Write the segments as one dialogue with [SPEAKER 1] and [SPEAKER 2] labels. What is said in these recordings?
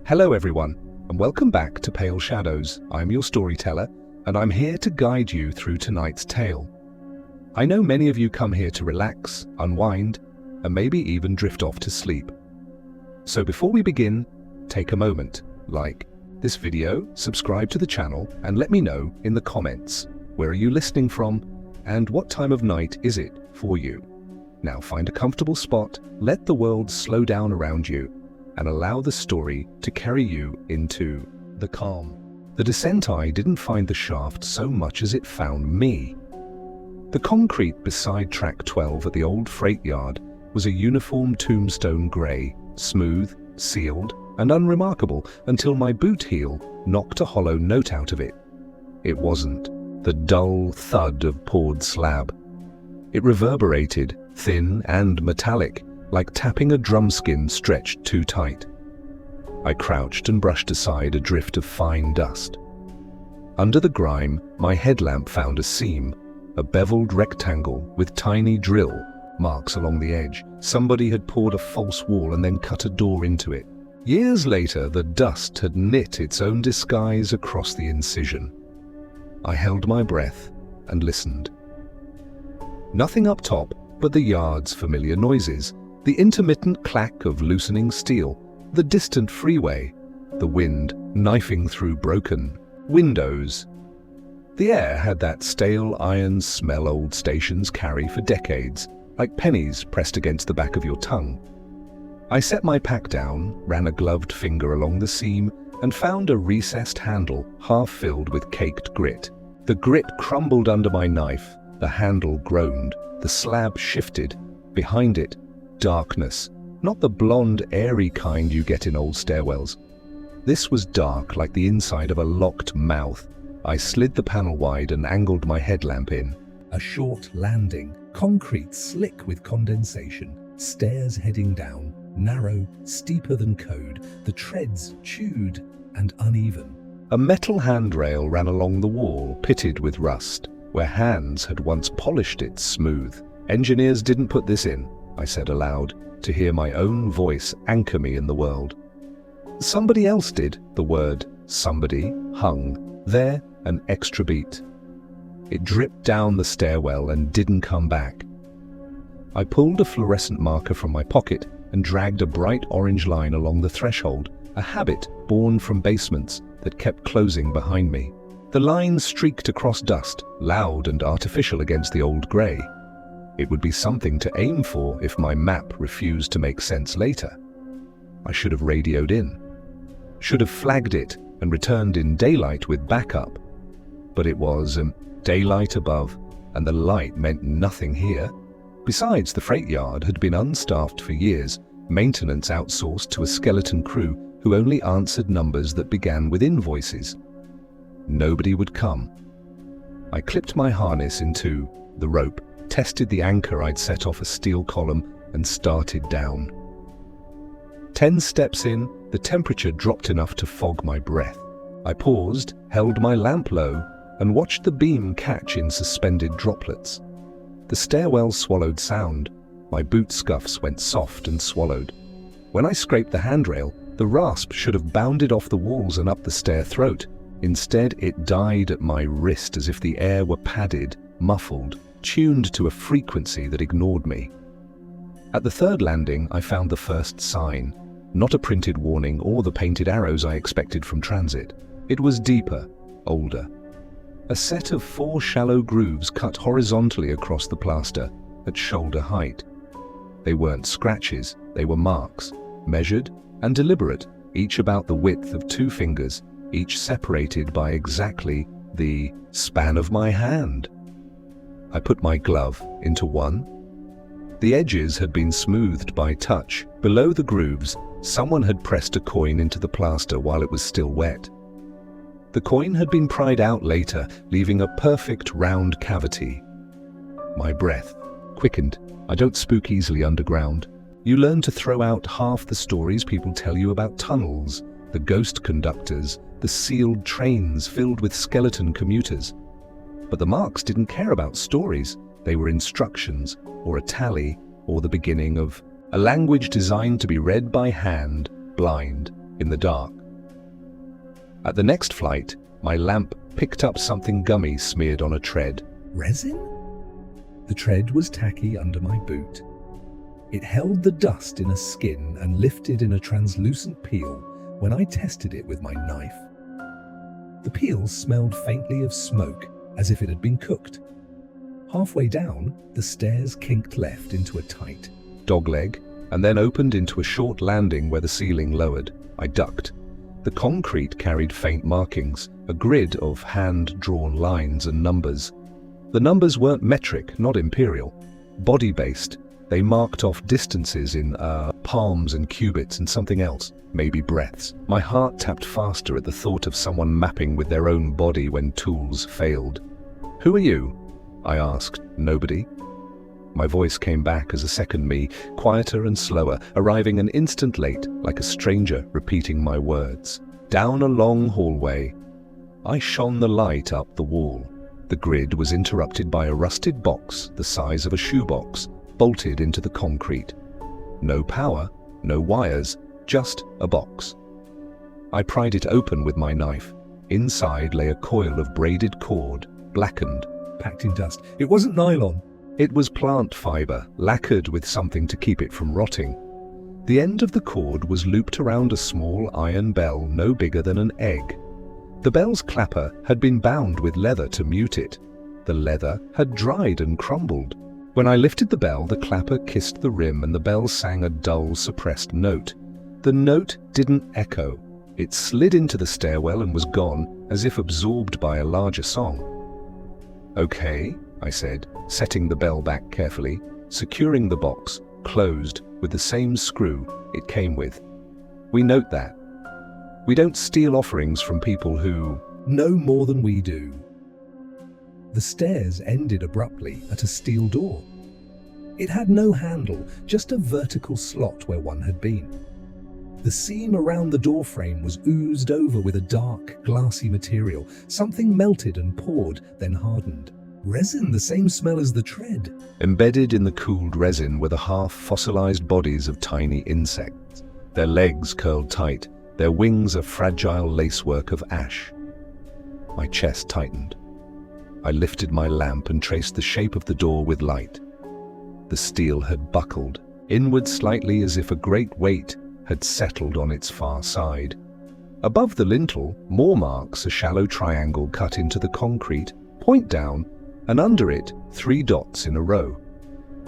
[SPEAKER 1] Hello everyone, and welcome back to Pale Shadows. I'm your storyteller, and I'm here to guide you through tonight's tale. I know many of you come here to relax, unwind, and maybe even drift off to sleep. So before we begin, take a moment, like this video, subscribe to the channel, and let me know in the comments, where are you listening from, and what time of night is it for you? Now find a comfortable spot, let the world slow down around you, and allow the story to carry you into the calm. The descent eye didn't find the shaft so much as it found me. The concrete beside track 12 at the old freight yard was a uniform tombstone grey, smooth, sealed, and unremarkable until my boot heel knocked a hollow note out of it. It wasn't the dull thud of poured slab. It reverberated, thin and metallic, like tapping a drumskin stretched too tight. I crouched and brushed aside a drift of fine dust. Under the grime, my headlamp found a seam, a beveled rectangle with tiny drill marks along the edge. Somebody had poured a false wall and then cut a door into it. Years later, the dust had knit its own disguise across the incision. I held my breath and listened. Nothing up top but the yard's familiar noises, the intermittent clack of loosening steel, the distant freeway, the wind knifing through broken windows. The air had that stale iron smell old stations carry for decades, like pennies pressed against the back of your tongue. I set my pack down, ran a gloved finger along the seam, and found a recessed handle half filled with caked grit. The grit crumbled under my knife, the handle groaned, the slab shifted. Behind it, darkness, not the blonde, airy kind you get in old stairwells. This was dark like the inside of a locked mouth. I slid the panel wide and angled my headlamp in. A short landing, concrete slick with condensation, stairs heading down, narrow, steeper than code, the treads chewed and uneven. A metal handrail ran along the wall, pitted with rust, where hands had once polished it smooth. Engineers didn't put this in, I said aloud, to hear my own voice anchor me in the world. Somebody else did. The word somebody hung there, an extra beat. It dripped down the stairwell and didn't come back. I pulled a fluorescent marker from my pocket and dragged a bright orange line along the threshold, a habit born from basements that kept closing behind me. The line streaked across dust, loud and artificial against the old grey. It would be something to aim for if my map refused to make sense later. I should have radioed in, should have flagged it and returned in daylight with backup. But it was daylight above, and the light meant nothing here. Besides, the freight yard had been unstaffed for years, maintenance outsourced to a skeleton crew who only answered numbers that began with invoices. Nobody would come. I clipped my harness into the rope, tested the anchor I'd set off a steel column, and started down. 10 steps in, the temperature dropped enough to fog my breath. I paused, held my lamp low, and watched the beam catch in suspended droplets. The stairwell swallowed sound. My boot scuffs went soft and swallowed. When I scraped the handrail, the rasp should have bounded off the walls and up the stair throat. Instead, it died at my wrist as if the air were padded, muffled, tuned to a frequency that ignored me. At the third landing, I found the first sign, not a printed warning or the painted arrows I expected from transit. It was deeper, older. A set of 4 shallow grooves cut horizontally across the plaster at shoulder height. They weren't scratches, they were marks, measured and deliberate, each about the width of 2 fingers, each separated by exactly the span of my hand. I put my glove into one. The edges had been smoothed by touch. Below the grooves, someone had pressed a coin into the plaster while it was still wet. The coin had been pried out later, leaving a perfect round cavity. My breath quickened. I don't spook easily underground. You learn to throw out half the stories people tell you about tunnels, the ghost conductors, the sealed trains filled with skeleton commuters. But the marks didn't care about stories. They were instructions, or a tally, or the beginning of a language designed to be read by hand, blind, in the dark. At the next flight, my lamp picked up something gummy smeared on a tread.
[SPEAKER 2] Resin? The tread was tacky under my boot. It held the dust in a skin and lifted in a translucent peel when I tested it with my knife. The peel smelled faintly of smoke, as if it had been cooked. Halfway down, the stairs kinked left into a tight
[SPEAKER 1] dogleg, and then opened into a short landing where the ceiling lowered. I ducked. The concrete carried faint markings, a grid of hand-drawn lines and numbers. The numbers weren't metric, not imperial. Body-based, they marked off distances in palms and cubits and something else, maybe breaths. My heart tapped faster at the thought of someone mapping with their own body when tools failed. "Who are you?" I asked. "Nobody." My voice came back as a second me, quieter and slower, arriving an instant late, like a stranger repeating my words. Down a long hallway. I shone the light up the wall. The grid was interrupted by a rusted box the size of a shoebox, bolted into the concrete. No power, no wires, just a box. I pried it open with my knife. Inside lay a coil of braided cord, blackened,
[SPEAKER 2] packed in dust. It wasn't nylon.
[SPEAKER 1] It was plant fiber, lacquered with something to keep it from rotting. The end of the cord was looped around a small iron bell no bigger than an egg. The bell's clapper had been bound with leather to mute it. The leather had dried and crumbled. When I lifted the bell, the clapper kissed the rim and the bell sang a dull, suppressed note. The note didn't echo. It slid into the stairwell and was gone, as if absorbed by a larger song. "Okay," I said, setting the bell back carefully, securing the box, closed, with the same screw it came with. "We note that. We don't steal offerings from people who
[SPEAKER 2] know more than we do." The stairs ended abruptly at a steel door. It had no handle, just a vertical slot where one had been. The seam around the doorframe was oozed over with a dark, glassy material. Something melted and poured, then hardened. Resin, the same smell as the tread.
[SPEAKER 1] Embedded in the cooled resin were the half-fossilized bodies of tiny insects. Their legs curled tight, their wings a fragile lacework of ash. My chest tightened. I lifted my lamp and traced the shape of the door with light. The steel had buckled, inward slightly as if a great weight had settled on its far side. Above the lintel, more marks, a shallow triangle cut into the concrete, point down, and under it, 3 dots in a row.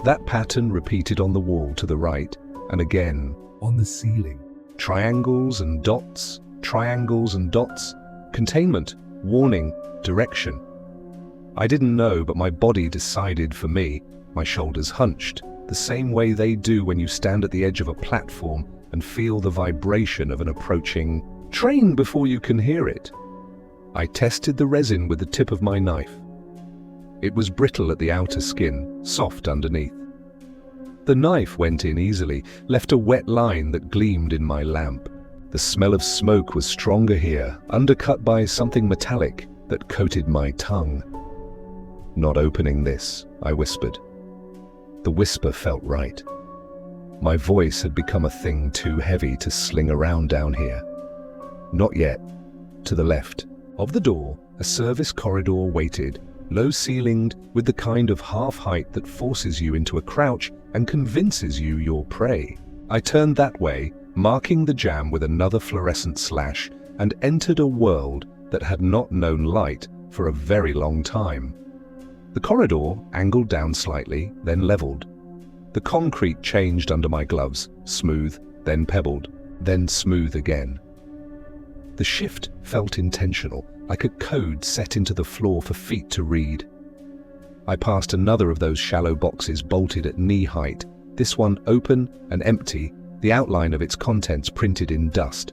[SPEAKER 1] That pattern repeated on the wall to the right, and again
[SPEAKER 2] on the ceiling.
[SPEAKER 1] Triangles and dots, containment, warning, direction. I didn't know, but my body decided for me. My shoulders hunched, the same way they do when you stand at the edge of a platform and feel the vibration of an approaching train before you can hear it. I tested the resin with the tip of my knife. It was brittle at the outer skin, soft underneath. The knife went in easily, left a wet line that gleamed in my lamp. The smell of smoke was stronger here, undercut by something metallic that coated my tongue. "Not opening this," I whispered. The whisper felt right. My voice had become a thing too heavy to sling around down here. "Not yet." To the left of the door, a service corridor waited, low-ceilinged, with the kind of half-height that forces you into a crouch and convinces you you're prey. I turned that way, marking the jam with another fluorescent slash, and entered a world that had not known light for a very long time. The corridor angled down slightly, then leveled. The concrete changed under my gloves, smooth, then pebbled, then smooth again. The shift felt intentional, like a code set into the floor for feet to read. I passed another of those shallow boxes bolted at knee height, this one open and empty, the outline of its contents printed in dust.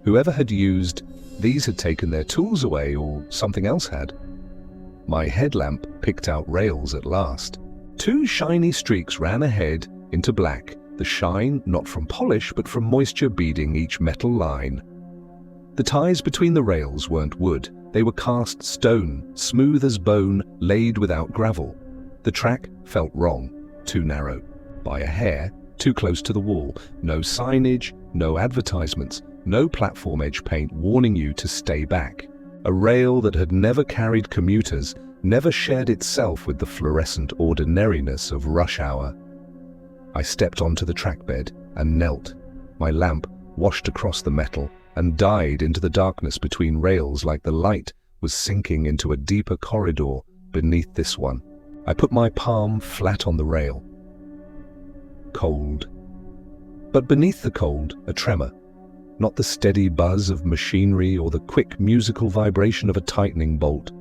[SPEAKER 1] Whoever had used these had taken their tools away, or something else had. My headlamp picked out rails at last. 2 shiny streaks ran ahead into black, the shine not from polish but from moisture beading each metal line. The ties between the rails weren't wood, they were cast stone, smooth as bone, laid without gravel. The track felt wrong, too narrow. by a hair, too close to the wall. No signage, no advertisements, no platform edge paint warning you to stay back. A rail that had never carried commuters, never shared itself with the fluorescent ordinariness of rush hour. I stepped onto the trackbed and knelt. My lamp washed across the metal and died into the darkness between rails like the light was sinking into a deeper corridor beneath this one. I put my palm flat on the rail. Cold. But beneath the cold, a tremor. Not the steady buzz of machinery or the quick musical vibration of a tightening bolt.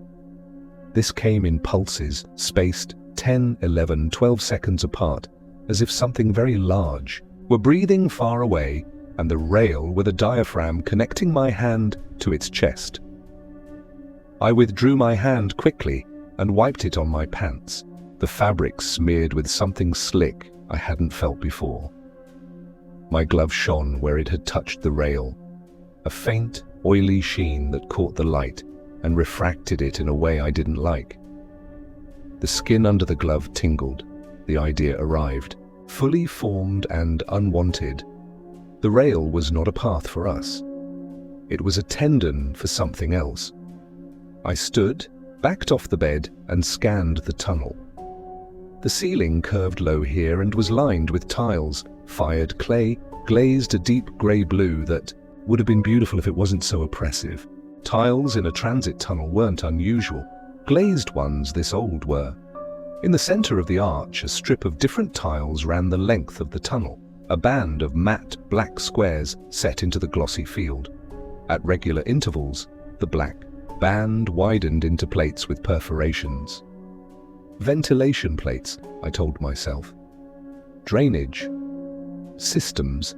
[SPEAKER 1] This came in pulses, spaced 10, 11, 12 seconds apart, as if something very large were breathing far away, and the rail with a diaphragm connecting my hand to its chest. I withdrew my hand quickly and wiped it on my pants, the fabric smeared with something slick I hadn't felt before. My glove shone where it had touched the rail, a faint, oily sheen that caught the light and refracted it in a way I didn't like. The skin under the glove tingled. The idea arrived, fully formed and unwanted. The rail was not a path for us. It was a tendon for something else. I stood, backed off the bed, and scanned the tunnel. The ceiling curved low here and was lined with tiles, fired clay, glazed a deep grey blue that would have been beautiful if it wasn't so oppressive. Tiles in a transit tunnel weren't unusual. Glazed ones this old were. In the center of the arch, a strip of different tiles ran the length of the tunnel, a band of matte black squares set into the glossy field. At regular intervals, the black band widened into plates with perforations. Ventilation plates, I told myself. Drainage. Systems.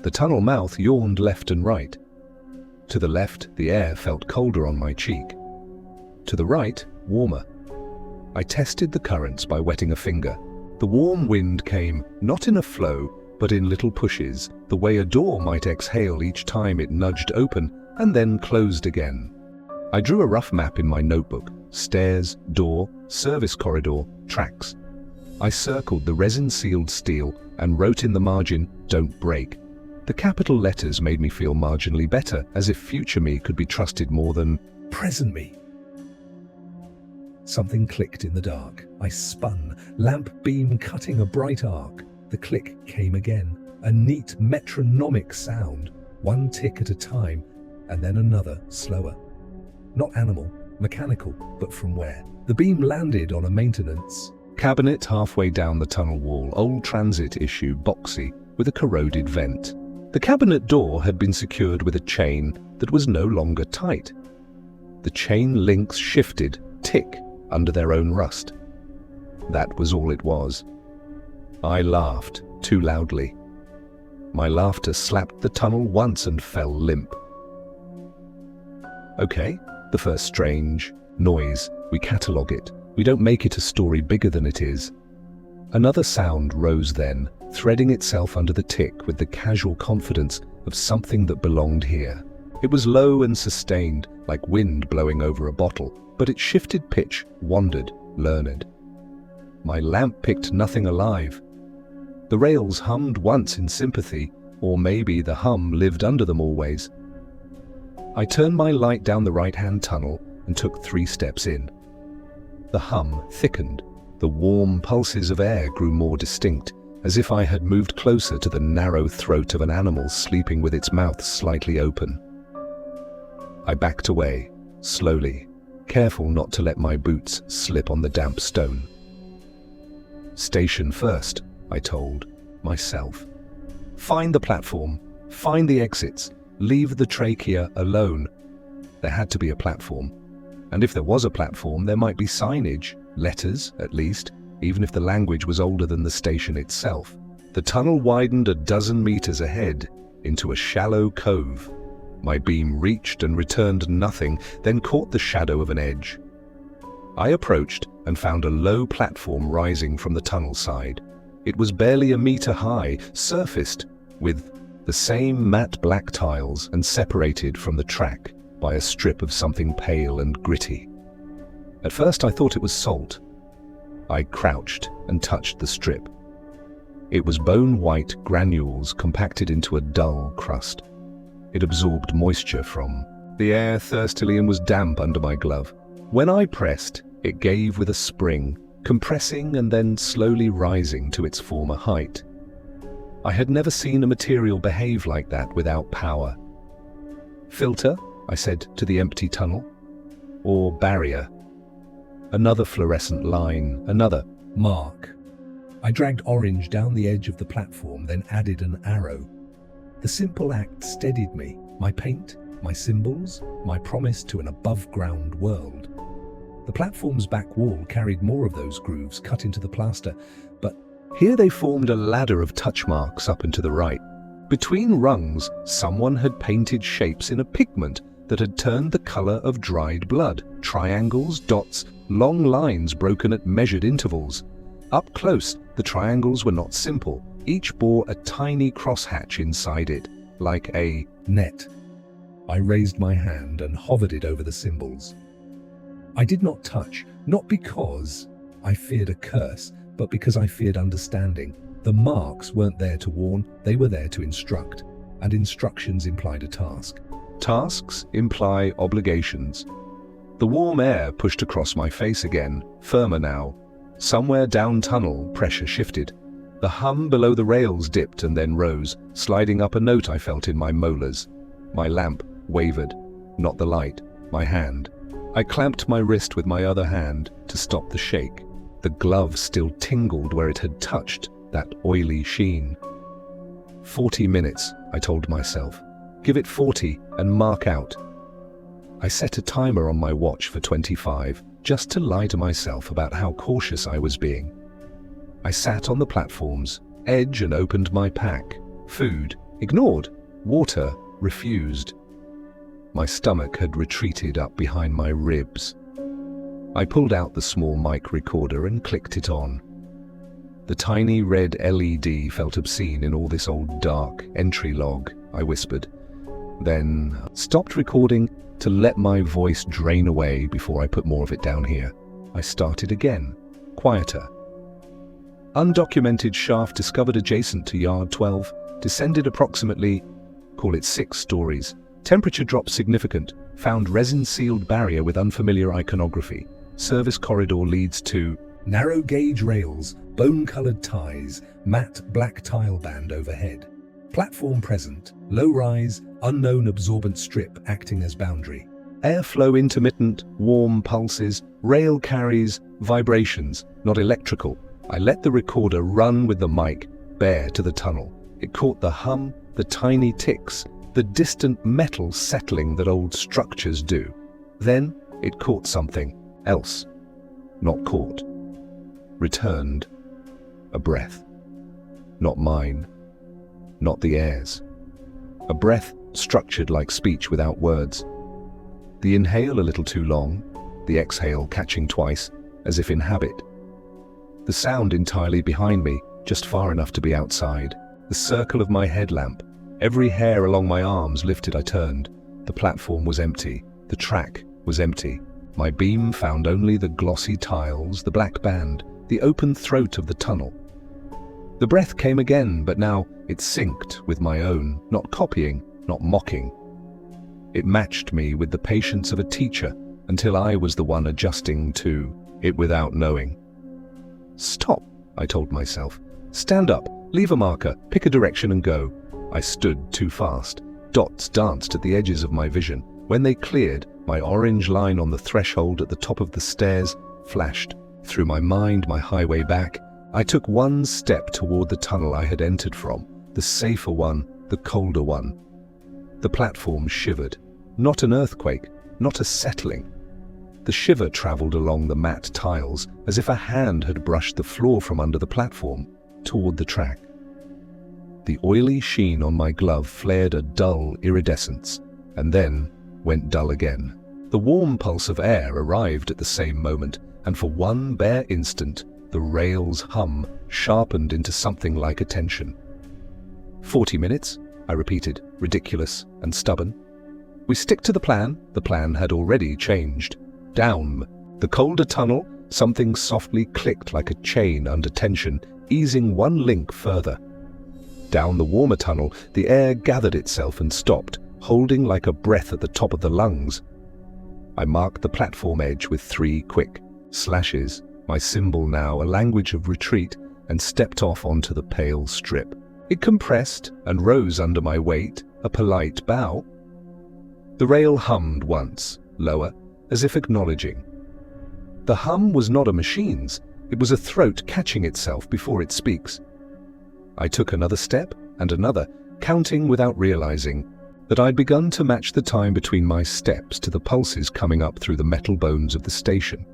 [SPEAKER 1] The tunnel mouth yawned left and right. To the left, the air felt colder on my cheek. To the right, warmer. I tested the currents by wetting a finger. The warm wind came, not in a flow, but in little pushes, the way a door might exhale each time it nudged open and then closed again. I drew a rough map in my notebook: stairs, door, service corridor, tracks. I circled the resin-sealed steel and wrote in the margin, "Don't break." The capital letters made me feel marginally better, as if future me could be trusted more than present me. Something clicked in the dark. I spun, lamp beam cutting a bright arc. The click came again, a neat metronomic sound, one tick at a time, and then another, slower. Not animal, mechanical, but from where? The beam landed on a maintenance cabinet halfway down the tunnel wall, old transit issue, boxy, with a corroded vent. The cabinet door had been secured with a chain that was no longer tight. The chain links shifted, tick, under their own rust. That was all it was. I laughed, too loudly. My laughter slapped the tunnel once and fell limp. Okay, the first strange noise. We catalogue it. We don't make it a story bigger than it is. Another sound rose then, threading itself under the tick with the casual confidence of something that belonged here. It was low and sustained, like wind blowing over a bottle, but its shifted pitch wandered, learned. My lamp picked nothing alive. The rails hummed once in sympathy, or maybe the hum lived under them always. I turned my light down the right-hand tunnel and took 3 steps in. The hum thickened. The warm pulses of air grew more distinct, as if I had moved closer to the narrow throat of an animal sleeping with its mouth slightly open. I backed away, slowly, careful not to let my boots slip on the damp stone. Station first, I told myself. Find the platform, find the exits, leave the trachea alone. There had to be a platform. And if there was a platform, there might be signage, letters at least, even if the language was older than the station itself. The tunnel widened a dozen meters ahead into a shallow cove. My beam reached and returned nothing, then caught the shadow of an edge. I approached and found a low platform rising from the tunnel side. It was barely a meter high, surfaced with the same matte black tiles and separated from the track by a strip of something pale and gritty. At first I thought it was salt. I crouched and touched the strip. It was bone-white granules compacted into a dull crust. It absorbed moisture from the air thirstily and was damp under my glove. When I pressed, it gave with a spring, compressing and then slowly rising to its former height. I had never seen a material behave like that without power. "Filter?" I said to the empty tunnel. "Or barrier?" Another fluorescent line, another
[SPEAKER 2] Mark. I dragged orange down the edge of the platform, then added an arrow. The simple act steadied me, my paint, my symbols, my promise to an above-ground world. The platform's back wall carried more of those grooves cut into the plaster, but here they formed a ladder of touch marks up and to the right. Between rungs, someone had painted shapes in a pigment that had turned the color of dried blood. Triangles, dots, long lines broken at measured intervals. Up close, the triangles were not simple. Each bore a tiny crosshatch inside it, like a net. I raised my hand and hovered it over the symbols. I did not touch, not because I feared a curse, but because I feared understanding. The marks weren't there to warn, they were there to instruct, and instructions implied a task.
[SPEAKER 1] Tasks imply obligations. The warm air pushed across my face again, firmer now. Somewhere down tunnel, pressure shifted. The hum below the rails dipped and then rose, sliding up a note I felt in my molars. My lamp wavered, not the light, my hand. I clamped my wrist with my other hand to stop the shake. The glove still tingled where it had touched that oily sheen. 40 minutes, I told myself. Give it 40 and mark out. I set a timer on my watch for 25, just to lie to myself about how cautious I was being. I sat on the platform's edge and opened my pack. Food, ignored. Water, refused. My stomach had retreated up behind my ribs. I pulled out the small mic recorder and clicked it on. The tiny red LED felt obscene in all this old dark entry log, I whispered. Then stopped recording to let my voice drain away before I put more of it down here. I started again, quieter. Undocumented shaft discovered adjacent to yard 12, descended approximately, call it 6 stories. Temperature drop significant, found resin-sealed barrier with unfamiliar iconography. Service corridor leads to
[SPEAKER 2] narrow gauge rails, bone-colored ties, matte black tile band overhead. Platform present, low rise, unknown absorbent strip acting as boundary.
[SPEAKER 1] airflow intermittent, warm pulses, rail carries, vibrations, not electrical. I let the recorder run with the mic, bare to the tunnel. It caught the hum, the tiny ticks, the distant metal settling that old structures do. Then it caught something else. Not caught. Returned. A breath. Not mine. Not the air's. A breath structured like speech without words. The inhale a little too long, the exhale catching twice, as if in habit. The sound entirely behind me, just far enough to be outside. The circle of my headlamp. Every hair along my arms lifted. I turned. The platform was empty. The track was empty. My beam found only the glossy tiles, the black band, the open throat of the tunnel. The breath came again, but now it synced with my own, not copying, not mocking. It matched me with the patience of a teacher until I was the one adjusting to it without knowing. Stop, I told myself. Stand up, leave a marker, pick a direction and go. I stood too fast. Dots danced at the edges of my vision. When they cleared, my orange line on the threshold at the top of the stairs flashed. Through my mind, my highway back, I took one step toward the tunnel I had entered from, the safer one, the colder one. The platform shivered. Not an earthquake, not a settling. The shiver traveled along the matte tiles as if a hand had brushed the floor from under the platform, toward the track. The oily sheen on my glove flared a dull iridescence, and then went dull again. The warm pulse of air arrived at the same moment, and for one bare instant, the rail's hum sharpened into something like attention. 40 minutes, I repeated, ridiculous and stubborn. We stick to the plan. The plan had already changed. Down the colder tunnel, something softly clicked like a chain under tension. easing one link further. Down the warmer tunnel, the air gathered itself and stopped, holding like a breath at the top of the lungs. I marked the platform edge with 3 quick slashes, my symbol now a language of retreat, and stepped off onto the pale strip. It compressed and rose under my weight, a polite bow. The rail hummed once, lower, as if acknowledging. The hum was not a machine's, it was a throat catching itself before it speaks. I took another step and another, counting without realizing that I'd begun to match the time between my steps to the pulses coming up through the metal bones of the station.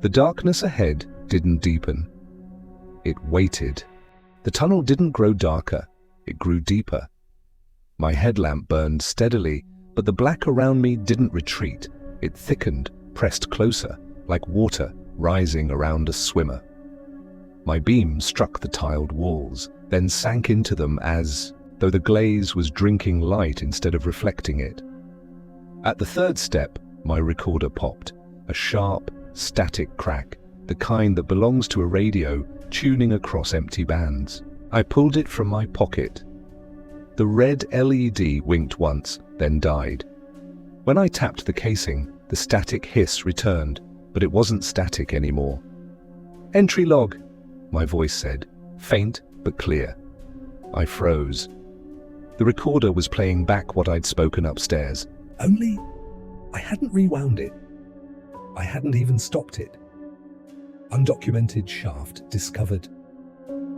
[SPEAKER 1] The darkness ahead didn't deepen. It waited. The tunnel didn't grow darker, it grew deeper. My headlamp burned steadily, but the black around me didn't retreat. It thickened, pressed closer, like water rising around a swimmer. My beam struck the tiled walls, then sank into them as though the glaze was drinking light instead of reflecting it. At the 3rd step, my recorder popped, a sharp, static crack, the kind that belongs to a radio tuning across empty bands. I pulled it from my pocket. The red LED winked once, then died. When I tapped the casing, the static hiss returned, but it wasn't static anymore. "Entry log," my voice said, faint but clear. I froze. The recorder was playing back what I'd spoken upstairs.
[SPEAKER 2] Only I hadn't rewound it. I hadn't even stopped it. Undocumented shaft discovered.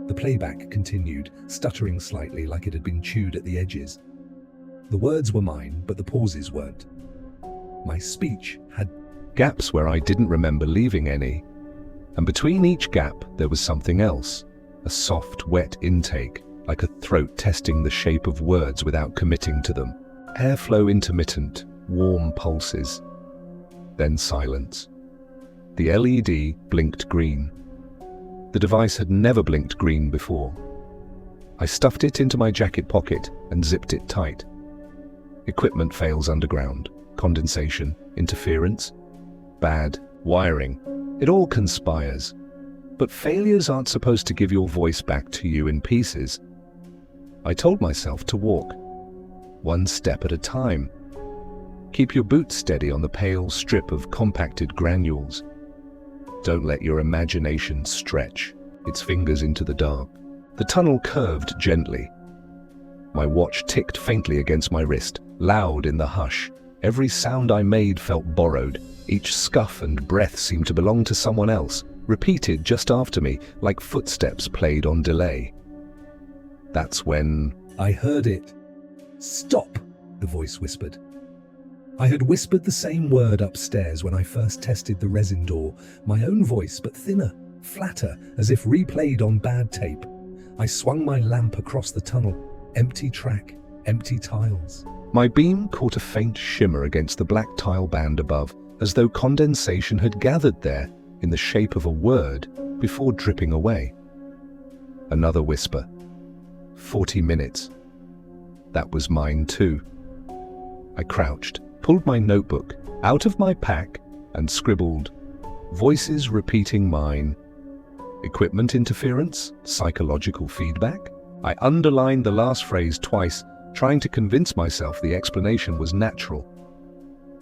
[SPEAKER 2] The playback continued, stuttering slightly like it had been chewed at the edges. The words were mine, but the pauses weren't. My speech had
[SPEAKER 1] gaps where I didn't remember leaving any. And between each gap there was something else, a soft, wet intake, like a throat testing the shape of words without committing to them. Airflow intermittent, warm pulses. Then silence. The LED blinked green. The device had never blinked green before. I stuffed it into my jacket pocket and zipped it tight. Equipment fails underground. Condensation, interference, bad wiring. It all conspires. But failures aren't supposed to give your voice back to you in pieces. I told myself to walk, one step at a time. Keep your boots steady on the pale strip of compacted granules. Don't let your imagination stretch its fingers into the dark. The tunnel curved gently. My watch ticked faintly against my wrist, loud in the hush. Every sound I made felt borrowed. Each scuff and breath seemed to belong to someone else, repeated just after me, like footsteps played on delay. That's when
[SPEAKER 2] I heard it. "Stop," the voice whispered. I had whispered the same word upstairs when I first tested the resin door, my own voice, but thinner, flatter, as if replayed on bad tape. I swung my lamp across the tunnel. Empty track, empty tiles.
[SPEAKER 1] my beam caught a faint shimmer against the black tile band above, as though condensation had gathered there in the shape of a word before dripping away. Another whisper. 40 minutes. That was mine too. I crouched, pulled my notebook out of my pack and scribbled, voices repeating mine. Equipment interference? Psychological feedback? I underlined the last phrase twice, trying to convince myself the explanation was natural.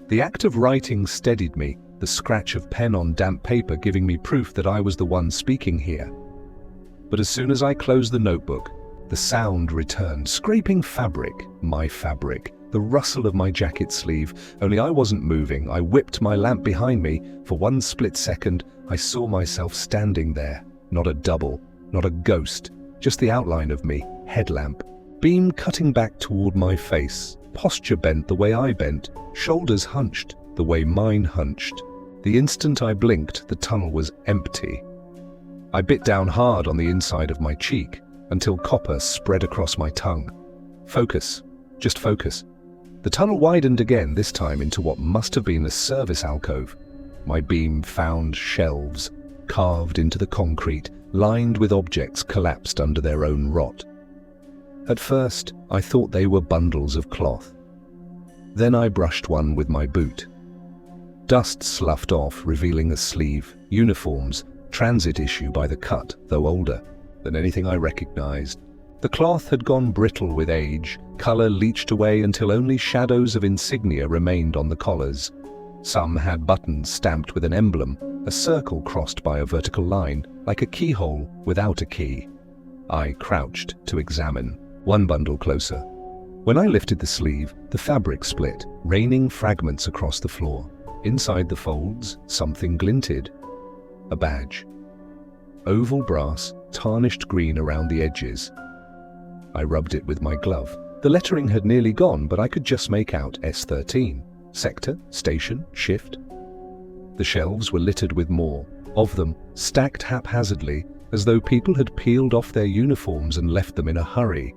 [SPEAKER 1] The act of writing steadied me, the scratch of pen on damp paper giving me proof that I was the one speaking here. But as soon as I closed the notebook, the sound returned, scraping fabric, my fabric, the rustle of my jacket sleeve, only I wasn't moving. I whipped my lamp behind me. For one split second, I saw myself standing there. Not a double, not a ghost, just the outline of me, headlamp, beam cutting back toward my face, posture bent the way I bent, shoulders hunched the way mine hunched. The instant I blinked, the tunnel was empty. I bit down hard on the inside of my cheek until copper spread across my tongue. Focus, just focus. The tunnel widened again, this time into what must have been a service alcove. My beam found shelves, carved into the concrete, lined with objects collapsed under their own rot. At first, I thought they were bundles of cloth. Then I brushed one with my boot. Dust sloughed off, revealing a sleeve, uniforms, transit issue by the cut, though older. than anything I recognized. The cloth had gone brittle with age, color leached away until only shadows of insignia remained on the collars. Some had buttons stamped with an emblem, a circle crossed by a vertical line, like a keyhole without a key. I crouched to examine, one bundle closer. When I lifted the sleeve, the fabric split, raining fragments across the floor. Inside the folds, something glinted. A badge. Oval brass, tarnished green around the edges. I rubbed it with my glove. The lettering had nearly gone, but I could just make out S13. Sector, station, shift. The shelves were littered with more, of them, stacked haphazardly, as though people had peeled off their uniforms and left them in a hurry.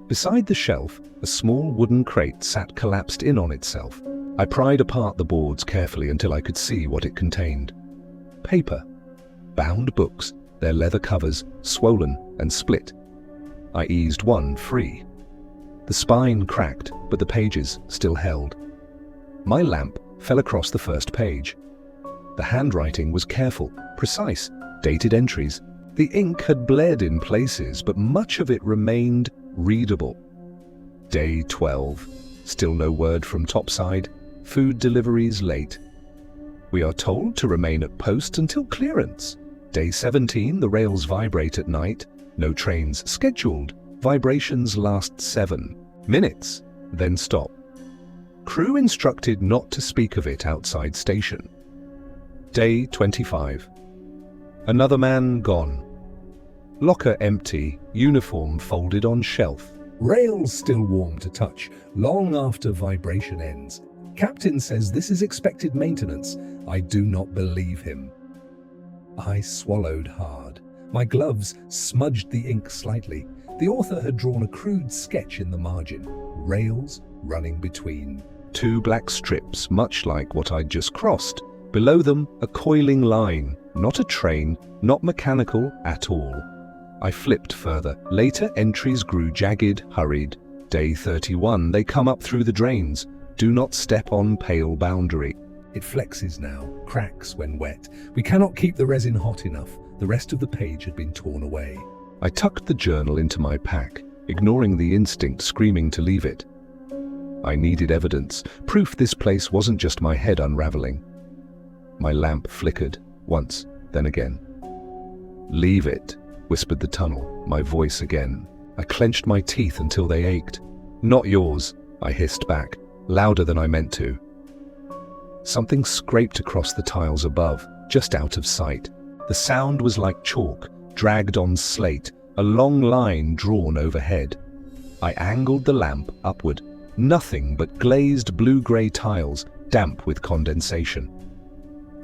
[SPEAKER 1] Beside the shelf, a small wooden crate sat collapsed in on itself. I pried apart the boards carefully until I could see what it contained. Paper. Bound books, their leather covers swollen and split. I eased one free. The spine cracked, but the pages still held. My lamp fell across the first page. The handwriting was careful, precise, dated entries. The ink had bled in places, but much of it remained readable. Day 12. Still no word from topside. Food deliveries late. We are told to remain at post until clearance. Day 17. The rails vibrate at night. No trains scheduled. Vibrations last 7 minutes, then stop. Crew instructed not to speak of it outside station. Day 25. Another man gone. Locker empty, uniform folded on shelf.
[SPEAKER 2] Rails still warm to touch, long after vibration ends. Captain says this is expected maintenance. I do not believe him. I swallowed hard. My gloves smudged the ink slightly. The author had drawn a crude sketch in the margin. Rails running between.
[SPEAKER 1] 2 black strips, much like what I'd just crossed. Below them, a coiling line. Not a train, not mechanical at all. I flipped further. Later, entries grew jagged, hurried. Day 31, they come up through the drains. Do not step on pale boundary.
[SPEAKER 2] It flexes now, cracks when wet. We cannot keep the resin hot enough. The rest of the page had been torn away.
[SPEAKER 1] I tucked the journal into my pack, ignoring the instinct screaming to leave it. I needed evidence, proof this place wasn't just my head unraveling. My lamp flickered, once, then again. Leave it, whispered the tunnel, my voice again. I clenched my teeth until they ached. Not yours, I hissed back, louder than I meant to. Something scraped across the tiles above, just out of sight. The sound was like chalk, dragged on slate, a long line drawn overhead. I angled the lamp upward. Nothing but glazed blue-grey tiles, damp with condensation.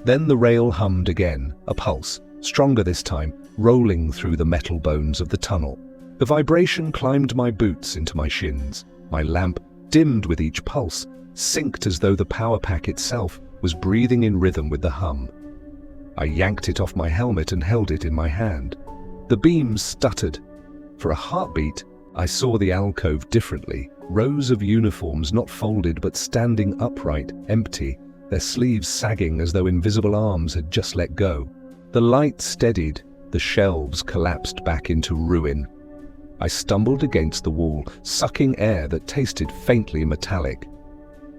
[SPEAKER 1] Then the rail hummed again, a pulse, stronger this time, rolling through the metal bones of the tunnel. The vibration climbed my boots into my shins. My lamp dimmed with each pulse, synced as though the power pack itself was breathing in rhythm with the hum. I yanked it off my helmet and held it in my hand. The beams stuttered. For a heartbeat, I saw the alcove differently. Rows of uniforms not folded but standing upright, empty, their sleeves sagging as though invisible arms had just let go. The light steadied, the shelves collapsed back into ruin. I stumbled against the wall, sucking air that tasted faintly metallic.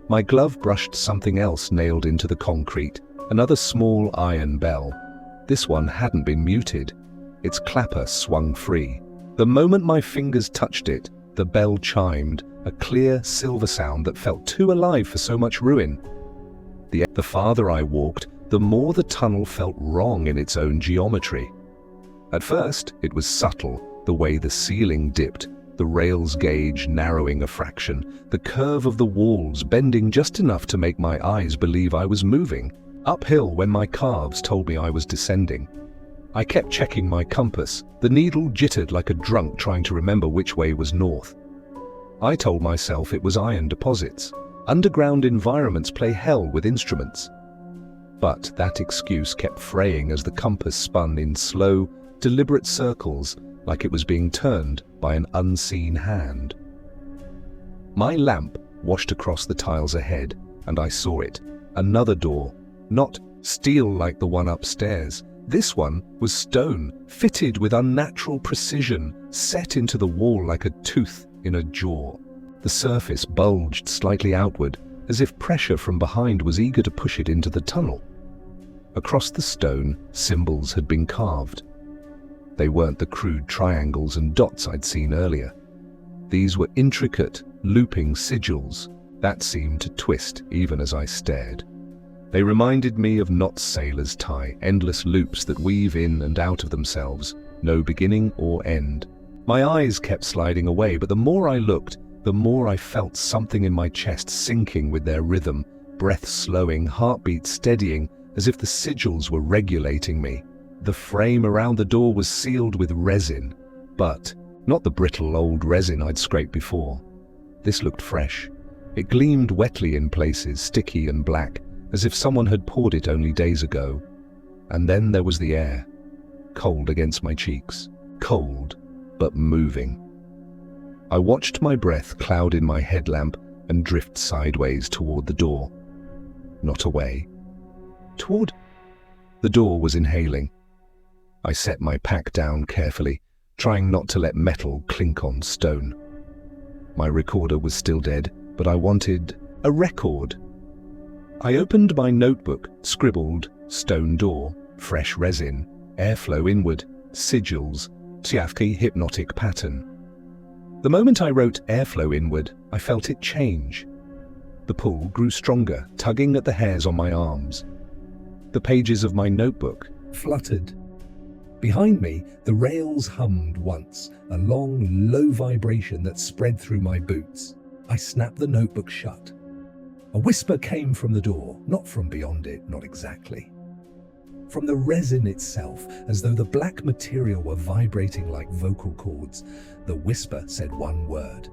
[SPEAKER 1] My glove brushed something else nailed into the concrete, another small iron bell. This one hadn't been muted. Its clapper swung free. The moment my fingers touched it, the bell chimed, a clear silver sound that felt too alive for so much ruin. The farther I walked, the more the tunnel felt wrong in its own geometry. At first, it was subtle, the way the ceiling dipped, the rails gauge narrowing a fraction, the curve of the walls bending just enough to make my eyes believe I was moving, uphill when my calves told me I was descending. I kept checking my compass. The needle jittered like a drunk trying to remember which way was north. I told myself it was iron deposits. Underground environments play hell with instruments. But that excuse kept fraying as the compass spun in slow, deliberate circles, like it was being turned by an unseen hand. My lamp washed across the tiles ahead, and I saw it. Another door, not steel like the one upstairs, This one was stone, fitted with unnatural precision, set into the wall like a tooth in a jaw. The surface bulged slightly outward, as if pressure from behind was eager to push it into the tunnel. Across the stone, symbols had been carved. They weren't the crude triangles and dots I'd seen earlier. These were intricate, looping sigils that seemed to twist even as I stared. They reminded me of knots sailors tie, endless loops that weave in and out of themselves, no beginning or end. My eyes kept sliding away, but the more I looked, the more I felt something in my chest sinking with their rhythm, breath slowing, heartbeat steadying, as if the sigils were regulating me. The frame around the door was sealed with resin, but not the brittle old resin I'd scraped before. This looked fresh. It gleamed wetly in places, sticky and black, as if someone had poured it only days ago. And then there was the air, cold against my cheeks, cold but moving. I watched my breath cloud in my headlamp and drift sideways toward the door. Not away. Toward... The door was inhaling. I set my pack down carefully, trying not to let metal clink on stone. My recorder was still dead, but I wanted a record. I opened my notebook, scribbled, stone door, fresh resin, airflow inward, sigils, Tsiafki hypnotic pattern. The moment I wrote airflow inward, I felt it change. The pull grew stronger, tugging at the hairs on my arms. The pages of my notebook
[SPEAKER 2] fluttered. Behind me, the rails hummed once, a long, low vibration that spread through my boots. I snapped the notebook shut. A whisper came from the door, not from beyond it, not exactly. From the resin itself, as though the black material were vibrating like vocal cords, the whisper said one word.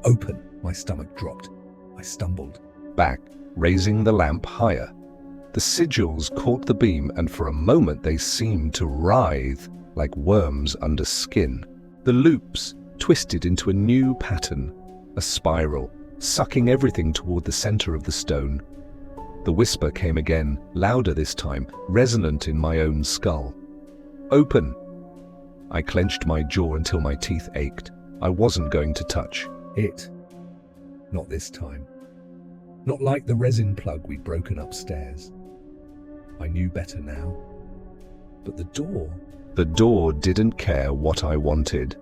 [SPEAKER 2] Open. My stomach dropped. I stumbled
[SPEAKER 1] back, raising the lamp higher. The sigils caught the beam, and for a moment they seemed to writhe like worms under skin. The loops twisted into a new pattern, a spiral, sucking everything toward the center of the stone. The whisper came again, louder this time, resonant in my own skull. Open! I clenched my jaw until my teeth ached. I wasn't going to touch
[SPEAKER 2] it. Not this time. Not like the resin plug we'd broken upstairs. I knew better now. But the door...
[SPEAKER 1] The door didn't care what I wanted.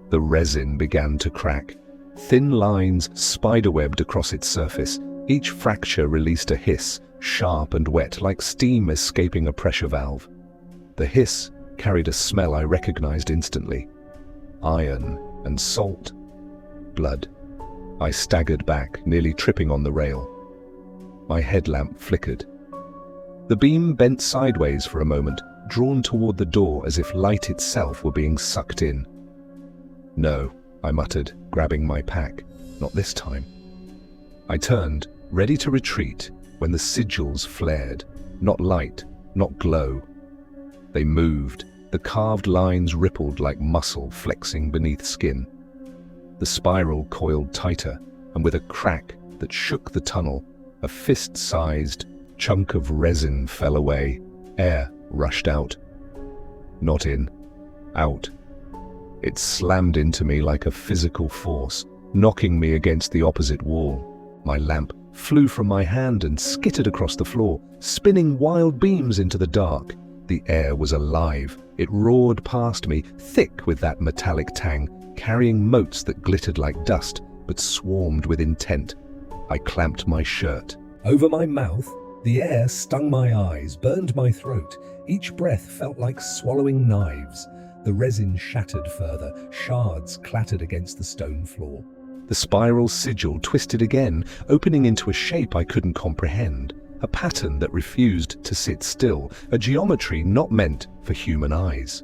[SPEAKER 1] The resin began to crack. Thin lines spiderwebbed across its surface. Each fracture released a hiss, sharp and wet, like steam escaping a pressure valve. The hiss carried a smell I recognized instantly. Iron and salt. Blood. I staggered back, nearly tripping on the rail. My headlamp flickered. The beam bent sideways for a moment, drawn toward the door as if light itself were being sucked in. No, I muttered, grabbing my pack. Not this time. I turned, ready to retreat, when the sigils flared. Not light, not glow. They moved. The carved lines rippled like muscle flexing beneath skin. The spiral coiled tighter, and with a crack that shook the tunnel, a fist-sized chunk of resin fell away. Air rushed out. Not in. Out. It slammed into me like a physical force, knocking me against the opposite wall. My lamp flew from my hand and skittered across the floor, spinning wild beams into the dark. The air was alive. It roared past me, thick with that metallic tang, carrying motes that glittered like dust, but swarmed with intent. I clamped my shirt.
[SPEAKER 2] Over my mouth, the air stung my eyes, burned my throat. Each breath felt like swallowing knives. The resin shattered further, shards clattered against the stone floor.
[SPEAKER 1] The spiral sigil twisted again, opening into a shape I couldn't comprehend, a pattern that refused to sit still, a geometry not meant for human eyes.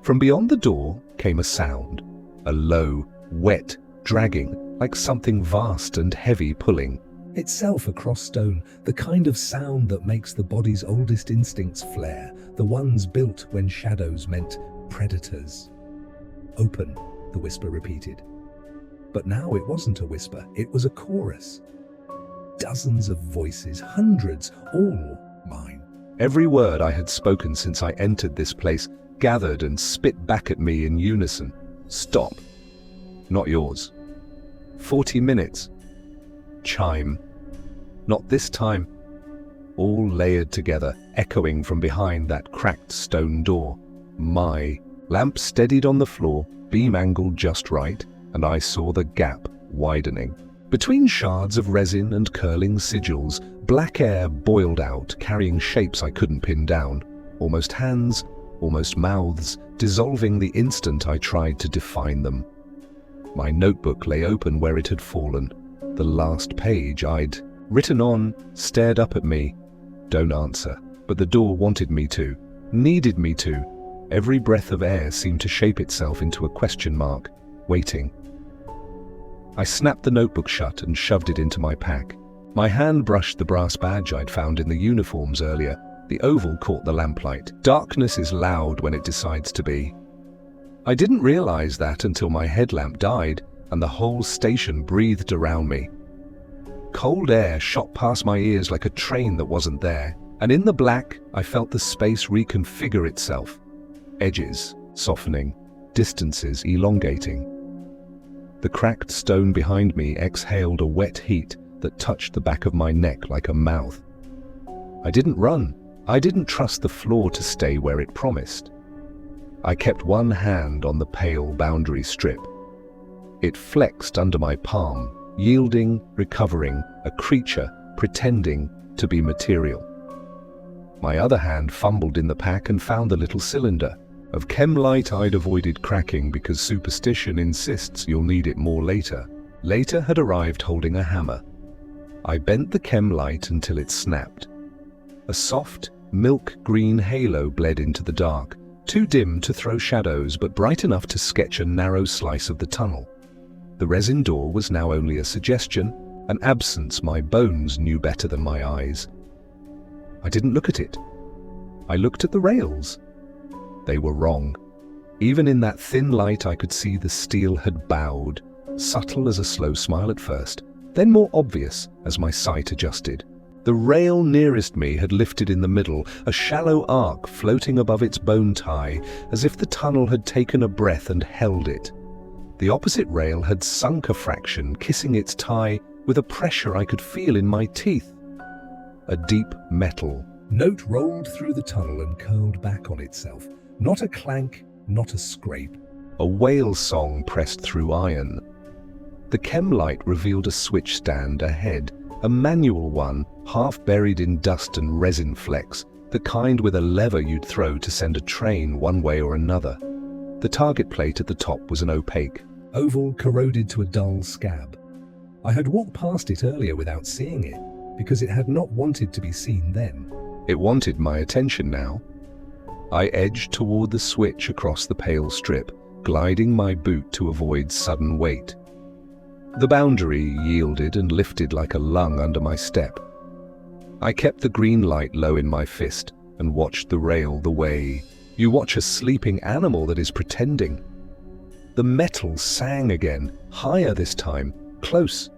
[SPEAKER 1] From beyond the door came a sound, a low, wet dragging, like something vast and heavy pulling.
[SPEAKER 2] Itself across stone, the kind of sound that makes the body's oldest instincts flare, the ones built when shadows meant predators. Open, the whisper repeated. But now it wasn't a whisper, it was a chorus. Dozens of voices, hundreds, all mine.
[SPEAKER 1] Every word I had spoken since I entered this place gathered and spit back at me in unison. Stop. Not yours. 40 minutes. Chime. Not this time. All layered together, echoing from behind that cracked stone door. My lamp steadied on the floor, beam angled just right, and I saw the gap widening. Between shards of resin and curling sigils, black air boiled out, carrying shapes I couldn't pin down. Almost hands, almost mouths, dissolving the instant I tried to define them. My notebook lay open where it had fallen. The last page I'd written on stared up at me. Don't answer. But the door wanted me to, needed me to. Every breath of air seemed to shape itself into a question mark, waiting. I snapped the notebook shut and shoved it into my pack. My hand brushed the brass badge I'd found in the uniforms earlier. The oval caught the lamplight. Darkness is loud when it decides to be. I didn't realize that until my headlamp died and the whole station breathed around me. Cold air shot past my ears like a train that wasn't there, and in the black, I felt the space reconfigure itself. Edges softening, distances elongating. The cracked stone behind me exhaled a wet heat that touched the back of my neck like a mouth. I didn't run. I didn't trust the floor to stay where it promised. I kept one hand on the pale boundary strip. It flexed under my palm, yielding, recovering, a creature pretending to be material. My other hand fumbled in the pack and found the little cylinder. Of chem light I'd avoided cracking because superstition insists you'll need it more later. Later had arrived holding a hammer. I bent the chem light until it snapped. A soft, milk-green halo bled into the dark, too dim to throw shadows but bright enough to sketch a narrow slice of the tunnel. The resin door was now only a suggestion, an absence my bones knew better than my eyes. I didn't look at it. I looked at the rails. They were wrong. Even in that thin light I could see the steel had bowed, subtle as a slow smile at first, then more obvious as my sight adjusted. The rail nearest me had lifted in the middle, a shallow arc floating above its bone tie, as if the tunnel had taken a breath and held it. The opposite rail had sunk a fraction, kissing its tie with a pressure I could feel in my teeth. A deep metal
[SPEAKER 2] note rolled through the tunnel and curled back on itself. Not a clank, not a scrape.
[SPEAKER 1] A whale song pressed through iron. The chem light revealed a switch stand ahead, a manual one, half buried in dust and resin flecks, the kind with a lever you'd throw to send a train one way or another. The target plate at the top was an opaque
[SPEAKER 2] oval corroded to a dull scab. I had walked past it earlier without seeing it, because it had not wanted to be seen then.
[SPEAKER 1] It wanted my attention now. I edged toward the switch across the pale strip, gliding my boot to avoid sudden weight. The boundary yielded and lifted like a lung under my step. I kept the green light low in my fist and watched the rail the way you watch a sleeping animal that is pretending. The metal sang again, higher this time, close.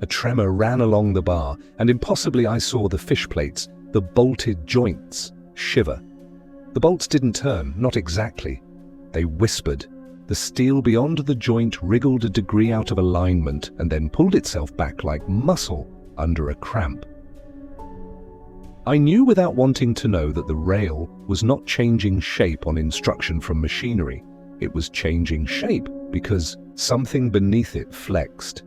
[SPEAKER 1] A tremor ran along the bar, and impossibly I saw the fish plates, the bolted joints, shiver. The bolts didn't turn, not exactly. They whispered. The steel beyond the joint wriggled a degree out of alignment and then pulled itself back like muscle under a cramp. I knew without wanting to know that the rail was not changing shape on instruction from machinery. It was changing shape because something beneath it flexed.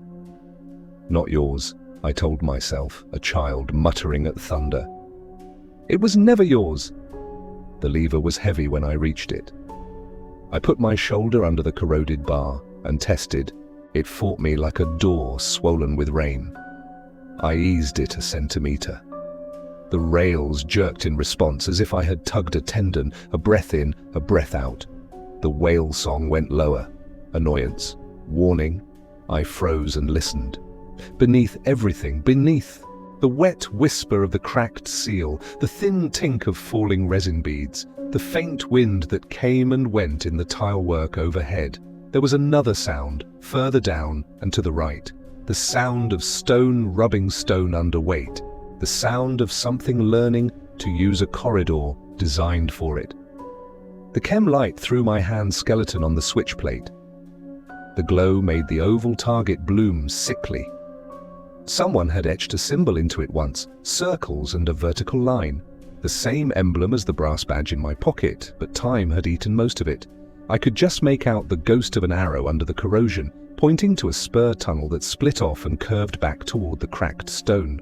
[SPEAKER 1] Not yours, I told myself, a child muttering at thunder. It was never yours. The lever was heavy when I reached it. I put my shoulder under the corroded bar and tested. It fought me like a door swollen with rain. I eased it a centimeter. The rails jerked in response as if I had tugged a tendon, a breath in, a breath out. The whale song went lower. Annoyance. Warning. I froze and listened. Beneath everything, beneath. The wet whisper of the cracked seal, the thin tink of falling resin beads, the faint wind that came and went in the tilework overhead. There was another sound, further down and to the right. The sound of stone rubbing stone under weight. The sound of something learning to use a corridor designed for it. The chem light threw my hand skeleton on the switch plate. The glow made the oval target bloom sickly. Someone had etched a symbol into it once, circles and a vertical line. The same emblem as the brass badge in my pocket, but time had eaten most of it. I could just make out the ghost of an arrow under the corrosion, pointing to a spur tunnel that split off and curved back toward the cracked stone.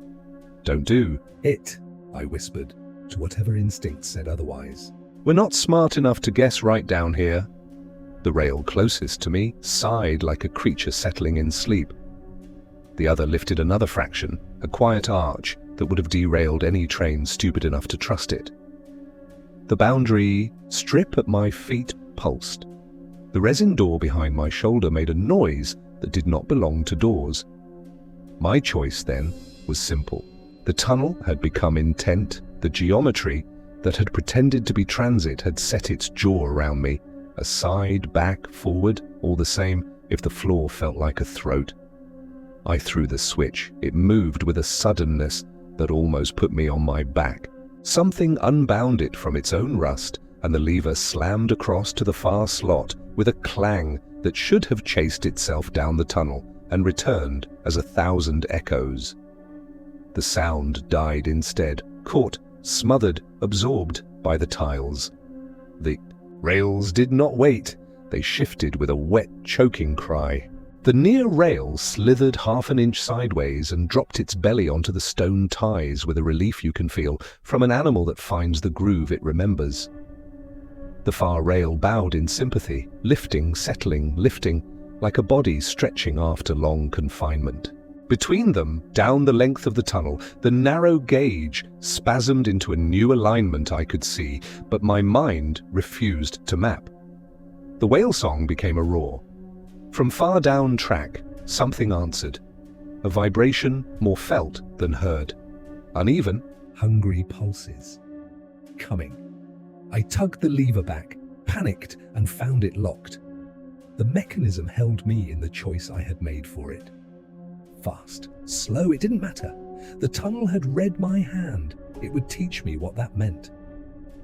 [SPEAKER 1] "Don't do
[SPEAKER 2] It," I whispered, to whatever instinct said otherwise.
[SPEAKER 1] We're not smart enough to guess right down here." The rail closest to me sighed like a creature settling in sleep. The other lifted another fraction, a quiet arch that would have derailed any train stupid enough to trust it. The boundary strip at my feet pulsed. The resin door behind my shoulder made a noise that did not belong to doors. My choice then was simple. The tunnel had become intent. The geometry that had pretended to be transit had set its jaw around me. Aside, back, forward, all the same, if the floor felt like a throat. I threw the switch. It moved with a suddenness that almost put me on my back. Something unbound it from its own rust, and the lever slammed across to the far slot with a clang that should have chased itself down the tunnel and returned as 1,000 echoes. The sound died instead, caught, smothered, absorbed by the tiles. The rails did not wait. They shifted with a wet, choking cry. The near rail slithered 1/2 inch sideways and dropped its belly onto the stone ties with a relief you can feel from an animal that finds the groove it remembers. The far rail bowed in sympathy, lifting, settling, lifting, like a body stretching after long confinement. Between them, down the length of the tunnel, the narrow gauge spasmed into a new alignment I could see, but my mind refused to map. The whale song became a roar. From far down track, something answered. A vibration more felt than heard. Uneven,
[SPEAKER 2] Hungry pulses. Coming. I tugged the lever back, panicked, and found it locked. The mechanism held me in the choice I had made for it. Fast, slow, it didn't matter. The tunnel had read my hand. It would teach me what that meant.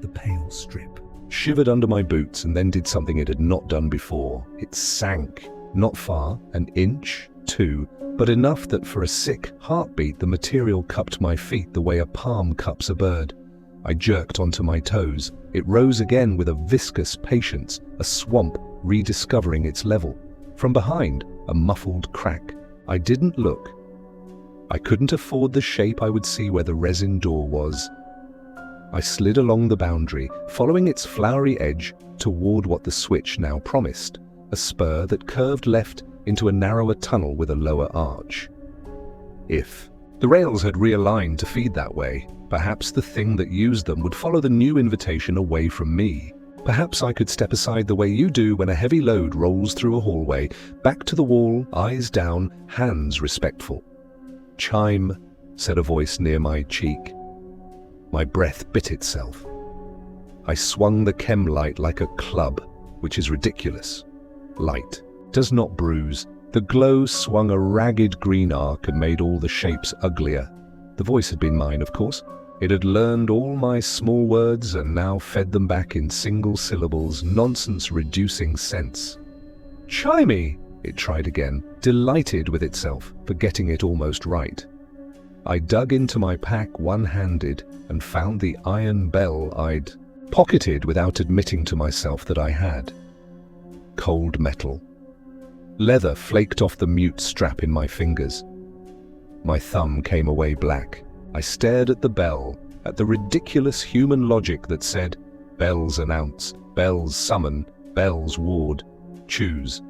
[SPEAKER 2] The pale strip
[SPEAKER 1] shivered under my boots and then did something it had not done before. It sank. Not far, an inch, 2, but enough that for a sick heartbeat the material cupped my feet the way a palm cups a bird. I jerked onto my toes. It rose again with a viscous patience, a swamp rediscovering its level. From behind, a muffled crack. I didn't look. I couldn't afford the shape I would see where the resin door was. I slid along the boundary, following its flowery edge toward what the switch now promised. A spur that curved left into a narrower tunnel with a lower arch. If the rails had realigned to feed that way, perhaps the thing that used them would follow the new invitation away from me. Perhaps I could step aside the way you do when a heavy load rolls through a hallway, back to the wall, eyes down, hands respectful. "Chime," said a voice near my cheek. My breath bit itself. I swung the chem light like a club, which is ridiculous. Light does not bruise. The glow swung a ragged green arc and made all the shapes uglier. The voice had been mine, of course. It had learned all my small words and now fed them back in single syllables, nonsense-reducing sense. "Chimey," it tried again, delighted with itself for getting it almost right. I dug into my pack one-handed and found the iron bell I'd pocketed without admitting to myself that I had. Cold metal. Leather flaked off the mute strap in my fingers. My thumb came away black. I stared at the bell, at the ridiculous human logic that said, bells announce, bells summon, bells ward, choose.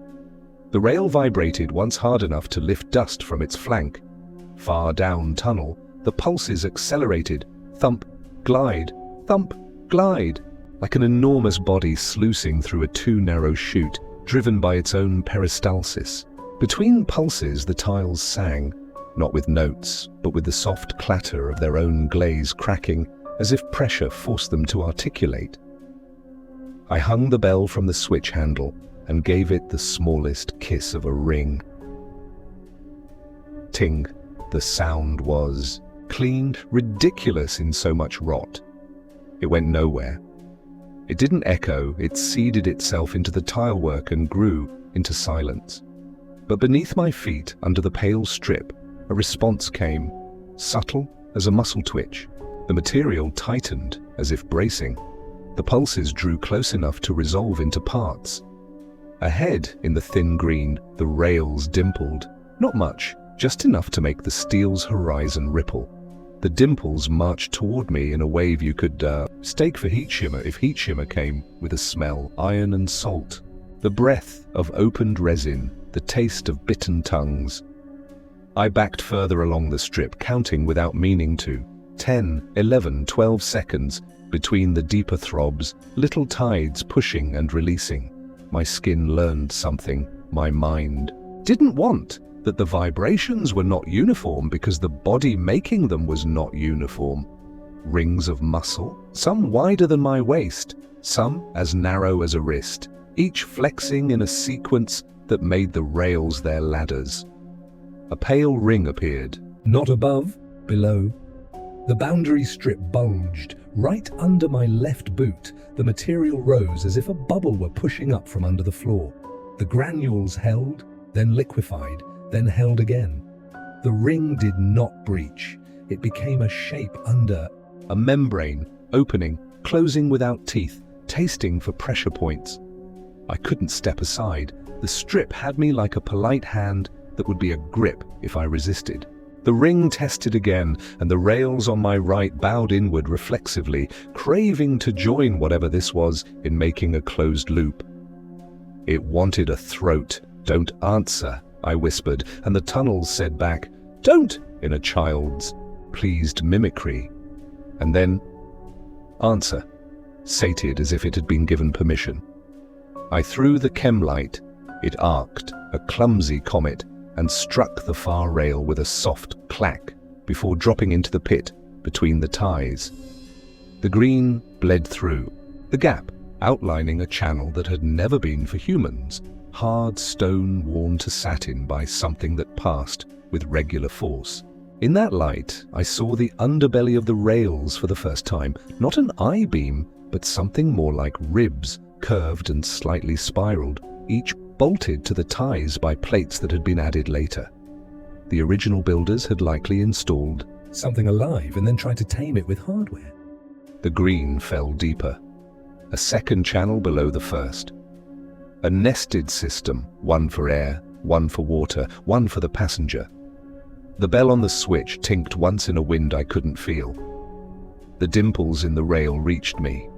[SPEAKER 1] The rail vibrated once hard enough to lift dust from its flank. Far down tunnel, the pulses accelerated, thump, glide, like an enormous body sluicing through a too narrow chute, driven by its own peristalsis. Between pulses, the tiles sang, not with notes, but with the soft clatter of their own glaze cracking, as if pressure forced them to articulate. I hung the bell from the switch handle and gave it the smallest kiss of a ring. Ting. The sound was cleaned, ridiculous in so much rot. It went nowhere. It didn't echo, it seeded itself into the tilework and grew into silence. But beneath my feet, under the pale strip, a response came, subtle as a muscle twitch. The material tightened, as if bracing. The pulses drew close enough to resolve into parts. Ahead, in the thin green, the rails dimpled. Not much, just enough to make the steel's horizon ripple. The dimples marched toward me in a wave you could stake for heat shimmer if heat shimmer came with a smell, iron and salt. The breath of opened resin, the taste of bitten tongues. I backed further along the strip, counting without meaning to. 10, 11, 12 seconds between the deeper throbs, little tides pushing and releasing. My skin learned something, my mind didn't want. That the vibrations were not uniform because the body making them was not uniform. Rings of muscle, some wider than my waist, some as narrow as a wrist, each flexing in a sequence that made the rails their ladders. A pale ring appeared.
[SPEAKER 2] Not above, below. The boundary strip bulged. Right under my left boot, the material rose as if a bubble were pushing up from under the floor. The granules held, then liquefied, then held again. The ring did not breach. It became a shape under
[SPEAKER 1] a membrane, opening, closing without teeth, tasting for pressure points. I couldn't step aside. The strip had me like a polite hand that would be a grip if I resisted. The ring tested again, and the rails on my right bowed inward reflexively, craving to join whatever this was in making a closed loop. It wanted a throat. Don't answer, I whispered, and the tunnels said back, don't, in a child's pleased mimicry. And then, answer, sated as if it had been given permission. I threw the chem light. It arced, a clumsy comet, and struck the far rail with a soft clack before dropping into the pit between the ties. The green bled through, the gap outlining a channel that had never been for humans, hard stone worn to satin by something that passed with regular force. In that light, I saw the underbelly of the rails for the first time, not an I-beam, but something more like ribs, curved and slightly spiraled, each bolted to the ties by plates that had been added later. The original builders had likely installed
[SPEAKER 2] something alive and then tried to tame it with hardware.
[SPEAKER 1] The green fell deeper, a second channel below the first. A nested system, one for air, one for water, one for the passenger. The bell on the switch tinked once in a wind I couldn't feel. The dimples in the rail reached me.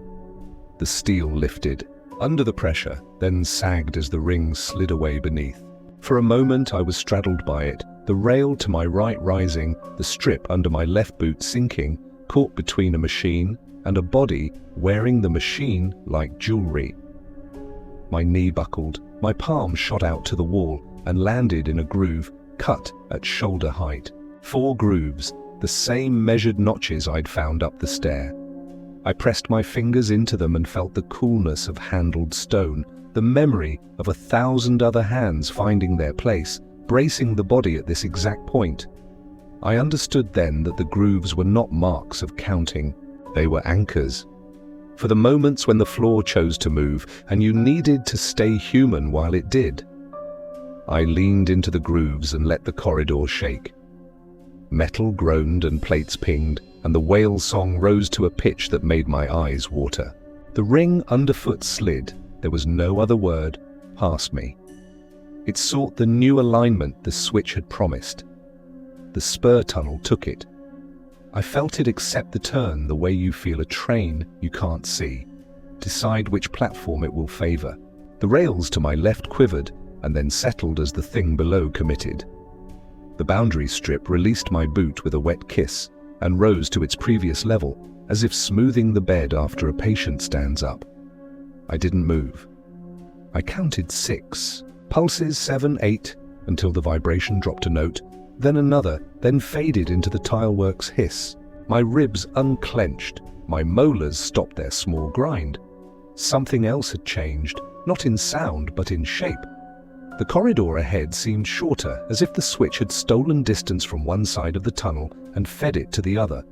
[SPEAKER 1] The steel lifted, under the pressure, then sagged as the rings slid away beneath. For a moment I was straddled by it, the rail to my right rising, the strip under my left boot sinking, caught between a machine and a body wearing the machine like jewelry. My knee buckled, my palm shot out to the wall and landed in a groove, cut at shoulder height. 4 grooves, the same measured notches I'd found up the stair. I pressed my fingers into them and felt the coolness of handled stone, the memory of 1,000 other hands finding their place, bracing the body at this exact point. I understood then that the grooves were not marks of counting, they were anchors. For the moments when the floor chose to move and you needed to stay human while it did. I leaned into the grooves and let the corridor shake. Metal groaned and plates pinged, and the whale song rose to a pitch that made my eyes water. The ring underfoot slid, there was no other word, past me. It sought the new alignment the switch had promised. The spur tunnel took it. I felt it accept the turn the way you feel a train you can't see, decide which platform it will favor. The rails to my left quivered and then settled as the thing below committed. The boundary strip released my boot with a wet kiss and rose to its previous level, as if smoothing the bed after a patient stands up. I didn't move. I counted 6, pulses 7, 8, until the vibration dropped a note, then another, then faded into the tilework's hiss. My ribs unclenched, my molars stopped their small grind. Something else had changed, not in sound but in shape. The corridor ahead seemed shorter, as if the switch had stolen distance from one side of the tunnel and fed it to the other.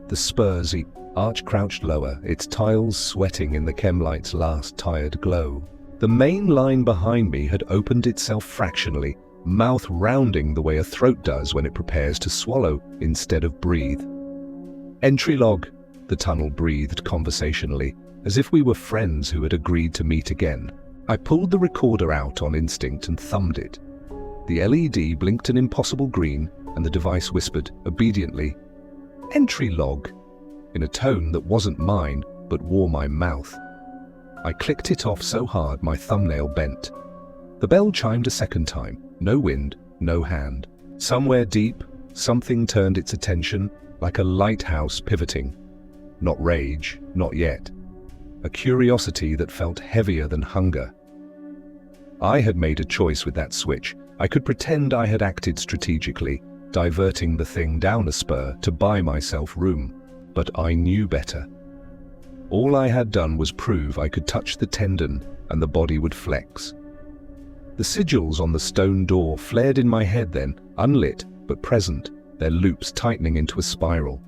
[SPEAKER 1] The spur's arch crouched lower, its tiles sweating in the chemlight's last tired glow. The main line behind me had opened itself fractionally, mouth rounding the way a throat does when it prepares to swallow instead of breathe. "Entry log," the tunnel breathed conversationally, as if we were friends who had agreed to meet again. I pulled the recorder out on instinct and thumbed it. The LED blinked an impossible green, and the device whispered, obediently, "Entry log," in a tone that wasn't mine, but wore my mouth. I clicked it off so hard my thumbnail bent. The bell chimed a second time. No wind, no hand. Somewhere deep, something turned its attention, like a lighthouse pivoting. Not rage, not yet. A curiosity that felt heavier than hunger. I had made a choice with that switch. I could pretend I had acted strategically, diverting the thing down a spur to buy myself room, but I knew better. All I had done was prove I could touch the tendon and the body would flex. The sigils on the stone door flared in my head then, unlit but present, their loops tightening into a spiral.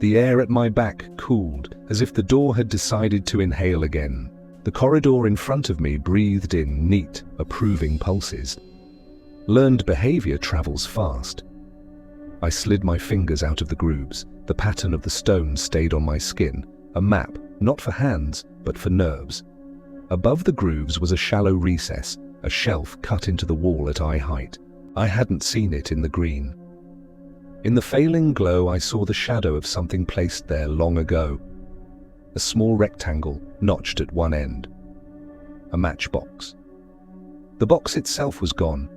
[SPEAKER 1] The air at my back cooled, as if the door had decided to inhale again. The corridor in front of me breathed in neat, approving pulses. Learned behavior travels fast. I slid my fingers out of the grooves. The pattern of the stone stayed on my skin, a map, not for hands, but for nerves. Above the grooves was a shallow recess, a shelf cut into the wall at eye height. I hadn't seen it in the green. In the failing glow I saw the shadow of something placed there long ago. A small rectangle, notched at one end. A matchbox. The box itself was gone.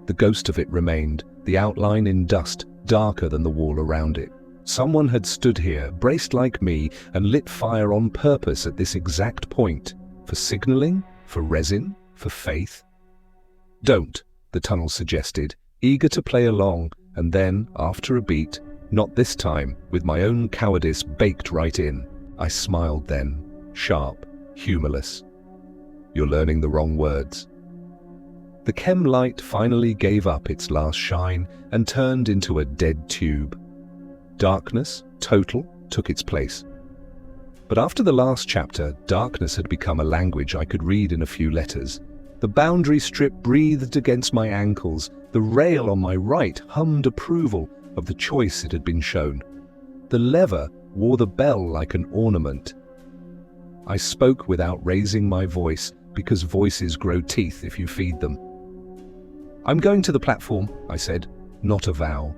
[SPEAKER 1] The ghost of it remained, the outline in dust, darker than the wall around it. Someone had stood here, braced like me, and lit fire on purpose at this exact point. For signaling? For resin? For faith? "Don't," the tunnel suggested, eager to play along, and then, after a beat, not this time, with my own cowardice baked right in, I smiled then, sharp, humorless. "You're learning the wrong words." The chem light finally gave up its last shine and turned into a dead tube. Darkness, total, took its place. But after the last chapter, darkness had become a language I could read in a few letters. The boundary strip breathed against my ankles. The rail on my right hummed approval of the choice it had been shown. The lever wore the bell like an ornament. I spoke without raising my voice, because voices grow teeth if you feed them. "I'm going to the platform," I said, not a vow,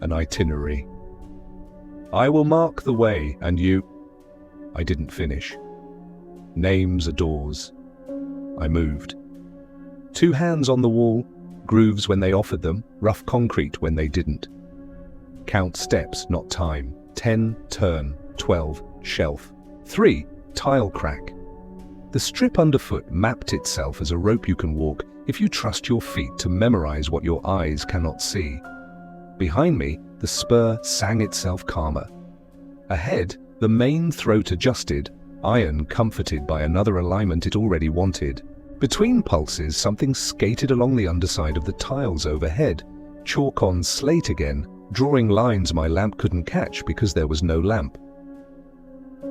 [SPEAKER 1] an itinerary. "I will mark the way, and you—" I didn't finish. Names are doors. I moved. 2 hands on the wall, grooves when they offered them, rough concrete when they didn't. Count steps, not time. 10, turn. 12, shelf. 3, tile crack. The strip underfoot mapped itself as a rope you can walk if you trust your feet to memorize what your eyes cannot see. Behind me, the spur sang itself calmer. Ahead, the main throat adjusted, iron comforted by another alignment it already wanted. Between pulses, something skated along the underside of the tiles overhead, chalk on slate again, drawing lines my lamp couldn't catch because there was no lamp.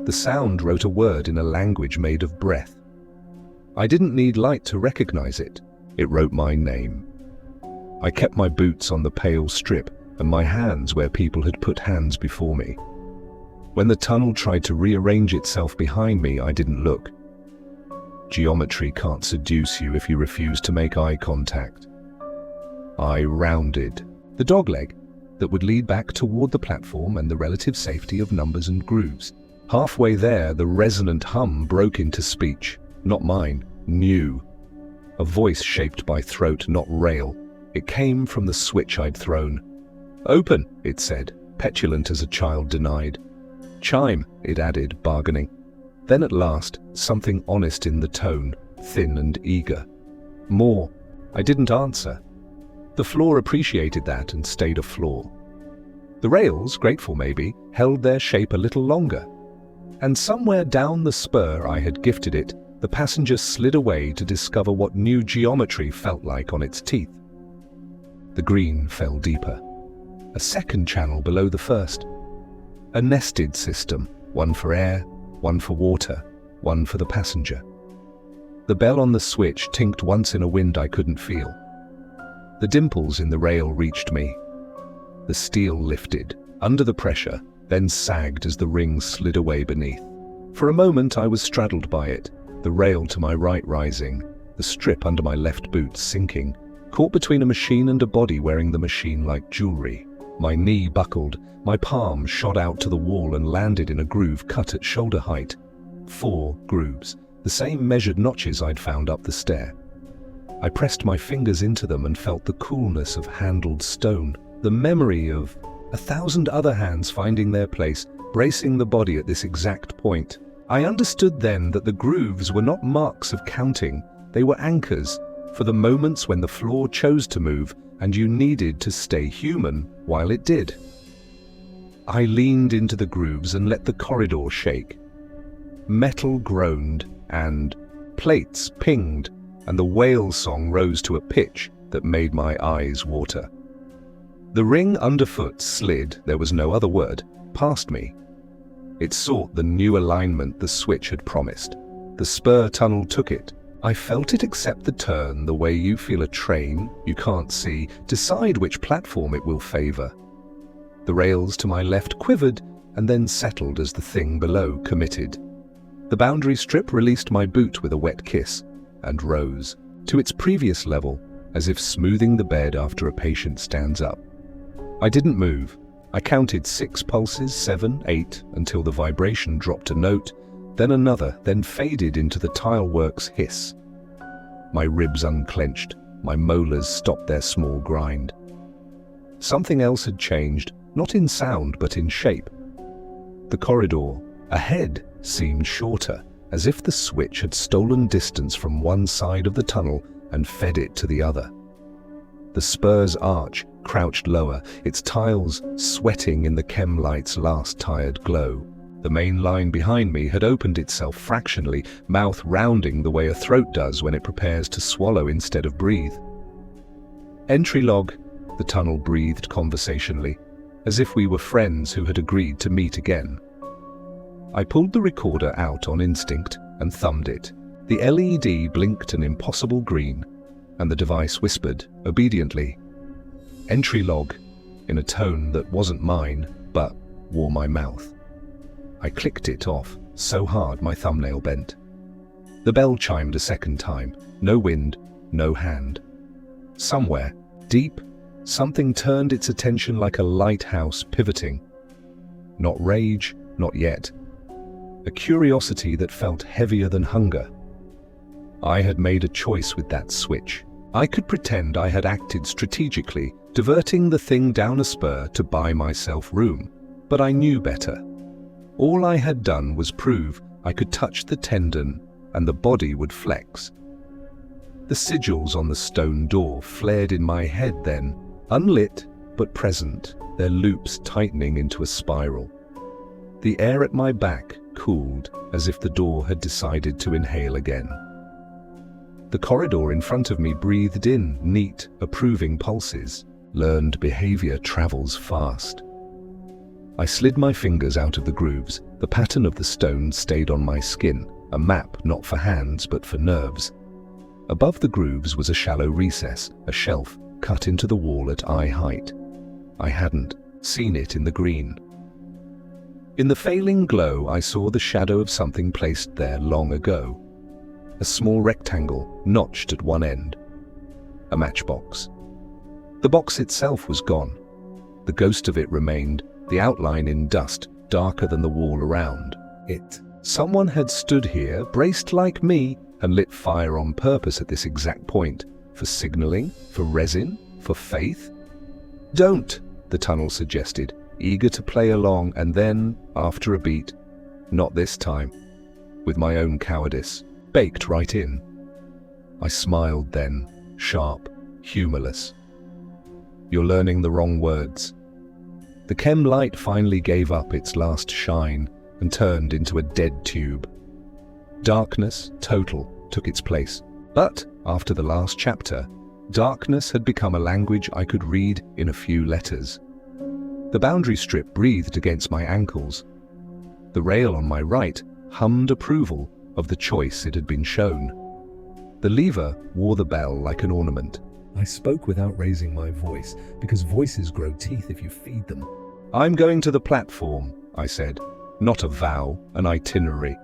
[SPEAKER 1] The sound wrote a word in a language made of breath. I didn't need light to recognize it. It wrote my name. I kept my boots on the pale strip and my hands where people had put hands before me. When the tunnel tried to rearrange itself behind me, I didn't look. Geometry can't seduce you if you refuse to make eye contact. I rounded the dogleg that would lead back toward the platform and the relative safety of numbers and grooves. Halfway there, the resonant hum broke into speech. Not mine, new. A voice shaped by throat, not rail. It came from the switch I'd thrown. "Open," it said, petulant as a child denied. "Chime," it added, bargaining. Then at last, something honest in the tone, thin and eager. "More." I didn't answer. The floor appreciated that and stayed a floor. The rails, grateful maybe, held their shape a little longer. And somewhere down the spur I had gifted it, the passenger slid away to discover what new geometry felt like on its teeth. The green fell deeper. A second channel below the first. A nested system, one for air, one for water, one for the passenger. The bell on the switch tinked once in a wind I couldn't feel. The dimples in the rail reached me. The steel lifted, under the pressure, then sagged as the rings slid away beneath. For a moment I was straddled by it, the rail to my right rising, the strip under my left boot sinking, caught between a machine and a body wearing the machine-like jewelry. My knee buckled, my palm shot out to the wall and landed in a groove cut at shoulder height. 4 grooves, the same measured notches I'd found up the stair. I pressed my fingers into them and felt the coolness of handled stone, the memory of 1,000 other hands finding their place, bracing the body at this exact point. I understood then that the grooves were not marks of counting, they were anchors for the moments when the floor chose to move and you needed to stay human while it did. I leaned into the grooves and let the corridor shake. Metal groaned and plates pinged, and the whale song rose to a pitch that made my eyes water. The ring underfoot slid, there was no other word, past me. It sought the new alignment the switch had promised. The spur tunnel took it. I felt it accept the turn the way you feel a train you can't see decide which platform it will favor. The rails to my left quivered and then settled as the thing below committed. The boundary strip released my boot with a wet kiss and rose to its previous level as if smoothing the bed after a patient stands up. I didn't move. I counted 6 pulses, 7, 8, until the vibration dropped a note, then another, then faded into the tilework's hiss. My ribs unclenched, my molars stopped their small grind. Something else had changed, not in sound but in shape. The corridor ahead seemed shorter, as if the switch had stolen distance from one side of the tunnel and fed it to the other. The spur's arch crouched lower, its tiles sweating in the chem light's last tired glow. The main line behind me had opened itself fractionally, mouth rounding the way a throat does when it prepares to swallow instead of breathe. "Entry log," the tunnel breathed conversationally, as if we were friends who had agreed to meet again. I pulled the recorder out on instinct and thumbed it. The LED blinked an impossible green, and the device whispered, obediently, "Entry log," in a tone that wasn't mine, but wore my mouth. I clicked it off, so hard my thumbnail bent. The bell chimed a second time, no wind, no hand. Somewhere, deep, something turned its attention like a lighthouse pivoting. Not rage, not yet. A curiosity that felt heavier than hunger. I had made a choice with that switch. I could pretend I had acted strategically, diverting the thing down a spur to buy myself room, but I knew better. All I had done was prove I could touch the tendon and the body would flex. The sigils on the stone door flared in my head then, unlit but present, their loops tightening into a spiral. The air at my back cooled as if the door had decided to inhale again. The corridor in front of me breathed in neat, approving pulses. Learned behavior travels fast. I slid my fingers out of the grooves. The pattern of the stone stayed on my skin, a map not for hands but for nerves. Above the grooves was a shallow recess, a shelf cut into the wall at eye height. I hadn't seen it in the green. In the failing glow, I saw the shadow of something placed there long ago. A small rectangle, notched at one end. A matchbox. The box itself was gone. The ghost of it remained, the outline in dust, darker than the wall around it. Someone had stood here, braced like me, and lit fire on purpose at this exact point. For signaling? For resin? For faith? "Don't," the tunnel suggested, eager to play along, and then, after a beat, "Not this time," with my own cowardice, baked right in. I smiled then, sharp, humorless. "You're learning the wrong words." The chem light finally gave up its last shine and turned into a dead tube. Darkness, total, took its place. But, after the last chapter, darkness had become a language I could read in a few letters. The boundary strip breathed against my ankles. The rail on my right hummed approval of the choice it had been shown. The lever wore the bell like an ornament.
[SPEAKER 2] I spoke without raising my voice, because voices grow teeth if you feed them.
[SPEAKER 1] "I'm going to the platform," I said. Not a vow, an itinerary.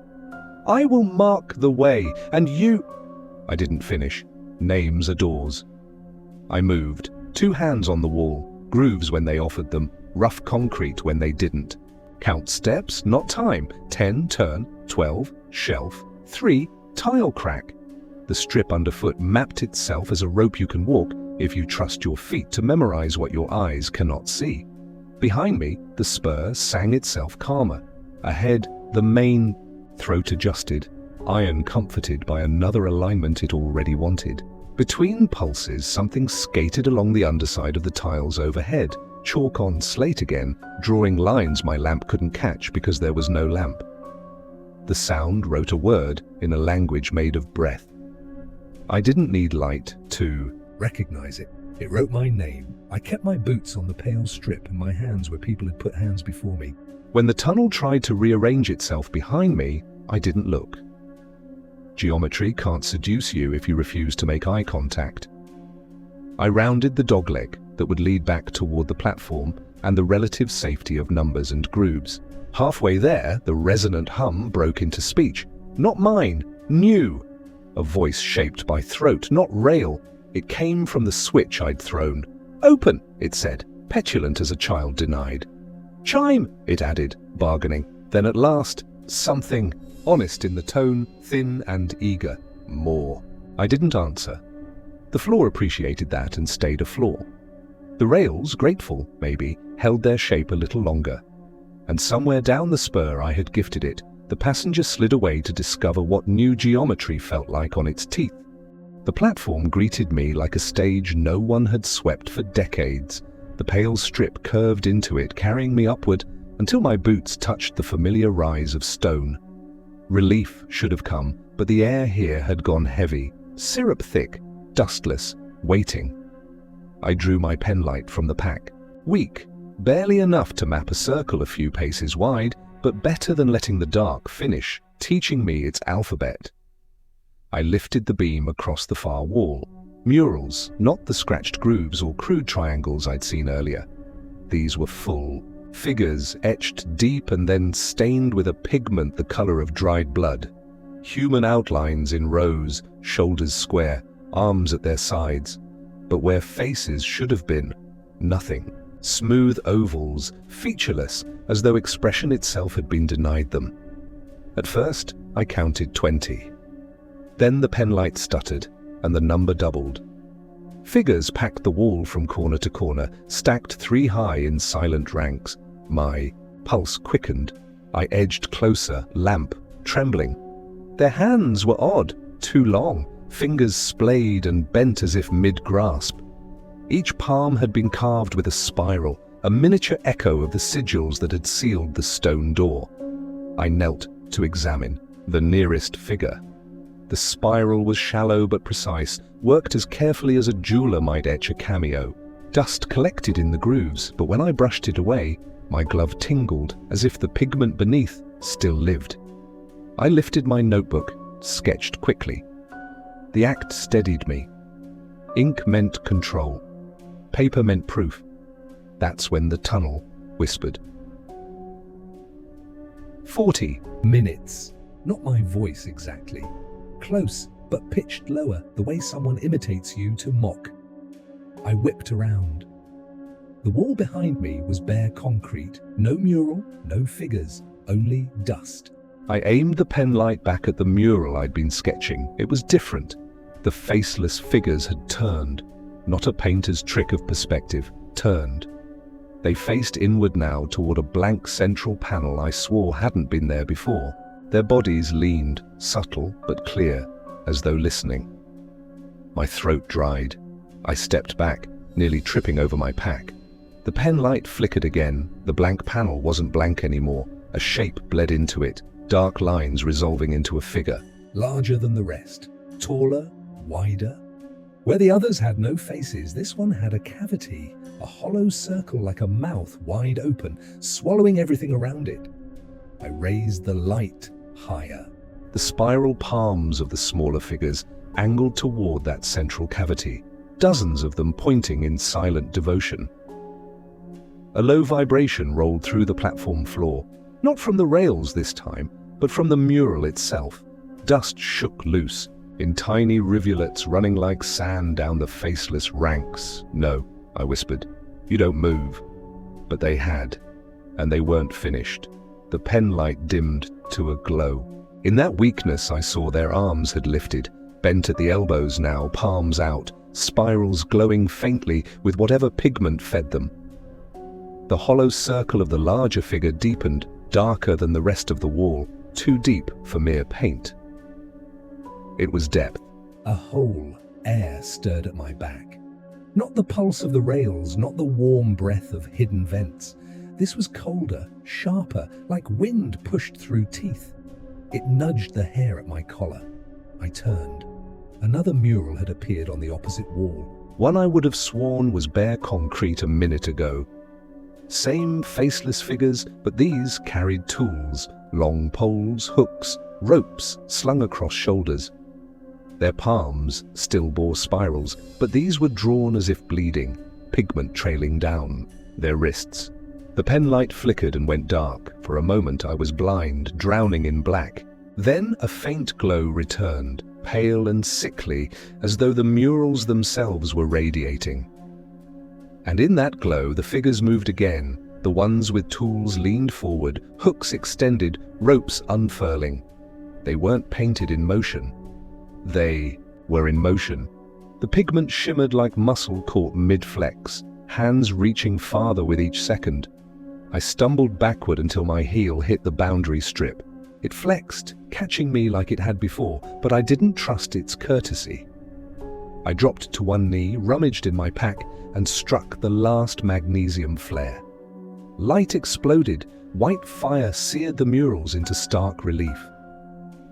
[SPEAKER 1] "I will mark the way, and you—" I didn't finish. Names are doors. I moved, 2 hands on the wall, grooves when they offered them, rough concrete when they didn't. Count steps, not time. 10, turn. 12, shelf. 3, tile crack. The strip underfoot mapped itself as a rope you can walk if you trust your feet to memorize what your eyes cannot see. Behind me, the spur sang itself calmer. Ahead, the main, throat adjusted, iron comforted by another alignment it already wanted. Between pulses, something skated along the underside of the tiles overhead, chalk on slate again, drawing lines my lamp couldn't catch because there was no lamp. The sound wrote a word in a language made of breath. I didn't need light to
[SPEAKER 2] recognize it. It wrote my name. I kept my boots on the pale strip and my hands where people had put hands before me.
[SPEAKER 1] When the tunnel tried to rearrange itself behind me, I didn't look. Geometry can't seduce you if you refuse to make eye contact. I rounded the dogleg that would lead back toward the platform and the relative safety of numbers and grooves. Halfway there, the resonant hum broke into speech. Not mine, new. A voice shaped by throat, not rail. It came from the switch I'd thrown. "Open," it said, petulant as a child denied. "Chime," it added, bargaining. Then at last, something, honest in the tone, thin and eager. More. I didn't answer. The floor appreciated that and stayed a floor. The rails, grateful, maybe, held their shape a little longer. And somewhere down the spur I had gifted it, the passenger slid away to discover what new geometry felt like on its teeth. The platform greeted me like a stage no one had swept for decades. The pale strip curved into it, carrying me upward until my boots touched the familiar rise of stone. Relief should have come, but the air here had gone heavy, syrup thick, dustless, waiting. I drew my penlight from the pack. Weak, barely enough to map a circle a few paces wide, but better than letting the dark finish, teaching me its alphabet. I lifted the beam across the far wall. Murals, not the scratched grooves or crude triangles I'd seen earlier. These were full, figures etched deep and then stained with a pigment the color of dried blood. Human outlines in rows, shoulders square, arms at their sides. But where faces should have been, nothing. Smooth ovals, featureless, as though expression itself had been denied them. At first, I counted 20. Then the penlight stuttered, and the number doubled. Figures packed the wall from corner to corner, stacked 3 high in silent ranks. My pulse quickened. I edged closer, lamp trembling. Their hands were odd, too long, fingers splayed and bent as if mid-grasp. Each palm had been carved with a spiral, a miniature echo of the sigils that had sealed the stone door. I knelt to examine the nearest figure. The spiral was shallow but precise, worked as carefully as a jeweler might etch a cameo. Dust collected in the grooves, but when I brushed it away, my glove tingled as if the pigment beneath still lived. I lifted my notebook, sketched quickly. The act steadied me. Ink meant control. Paper meant proof. That's when the tunnel whispered.
[SPEAKER 2] 40 minutes. Not my voice exactly. Close, but pitched lower, the way someone imitates you to mock. I whipped around. The wall behind me was bare concrete. No mural, no figures, only dust.
[SPEAKER 1] I aimed the penlight back at the mural I'd been sketching. It was different. The faceless figures had turned. Not a painter's trick of perspective, turned. They faced inward now toward a blank central panel I swore hadn't been there before. Their bodies leaned, subtle but clear, as though listening. My throat dried. I stepped back, nearly tripping over my pack. The penlight flickered again. The blank panel wasn't blank anymore. A shape bled into it, dark lines resolving into a figure.
[SPEAKER 2] Larger than the rest. Taller, wider. Where the others had no faces, this one had a cavity, a hollow circle like a mouth wide open, swallowing everything around it. I raised the light higher.
[SPEAKER 1] The spiral palms of the smaller figures angled toward that central cavity, dozens of them pointing in silent devotion. A low vibration rolled through the platform floor, not from the rails this time, but from the mural itself. Dust shook loose, in tiny rivulets running like sand down the faceless ranks. "No," I whispered, "you don't move." But they had, and they weren't finished. The pen light dimmed to a glow. In that weakness I saw their arms had lifted, bent at the elbows now, palms out, spirals glowing faintly with whatever pigment fed them. The hollow circle of the larger figure deepened, darker than the rest of the wall, too deep for mere paint. It was depth.
[SPEAKER 2] A whole air stirred at my back. Not the pulse of the rails, not the warm breath of hidden vents. This was colder, sharper, like wind pushed through teeth. It nudged the hair at my collar. I turned. Another mural had appeared on the opposite wall.
[SPEAKER 1] One I would have sworn was bare concrete a minute ago. Same faceless figures, but these carried tools, long poles, hooks, ropes slung across shoulders. Their palms still bore spirals, but these were drawn as if bleeding, pigment trailing down their wrists. The pen light flickered and went dark. For a moment I was blind, drowning in black. Then a faint glow returned, pale and sickly, as though the murals themselves were radiating. And in that glow the figures moved again. The ones with tools leaned forward, hooks extended, ropes unfurling. They weren't painted in motion. They were in motion. The pigment shimmered like muscle caught mid-flex, hands reaching farther with each second. I stumbled backward until my heel hit the boundary strip. It flexed, catching me like it had before, but I didn't trust its courtesy. I dropped to one knee, rummaged in my pack, and struck the last magnesium flare. Light exploded. White fire seared the murals into stark relief.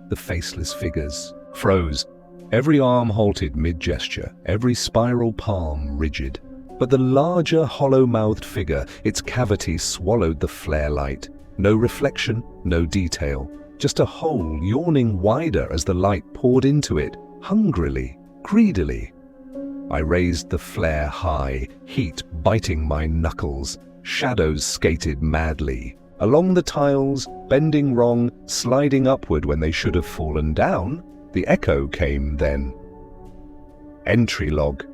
[SPEAKER 1] The faceless figures froze. Every arm halted mid-gesture, every spiral palm rigid. But the larger, hollow-mouthed figure, its cavity swallowed the flare light. No reflection, no detail. Just a hole yawning wider as the light poured into it, hungrily, greedily. I raised the flare high, heat biting my knuckles. Shadows skated madly. Along the tiles, bending wrong, sliding upward when they should have fallen down. The echo came then. Entry log.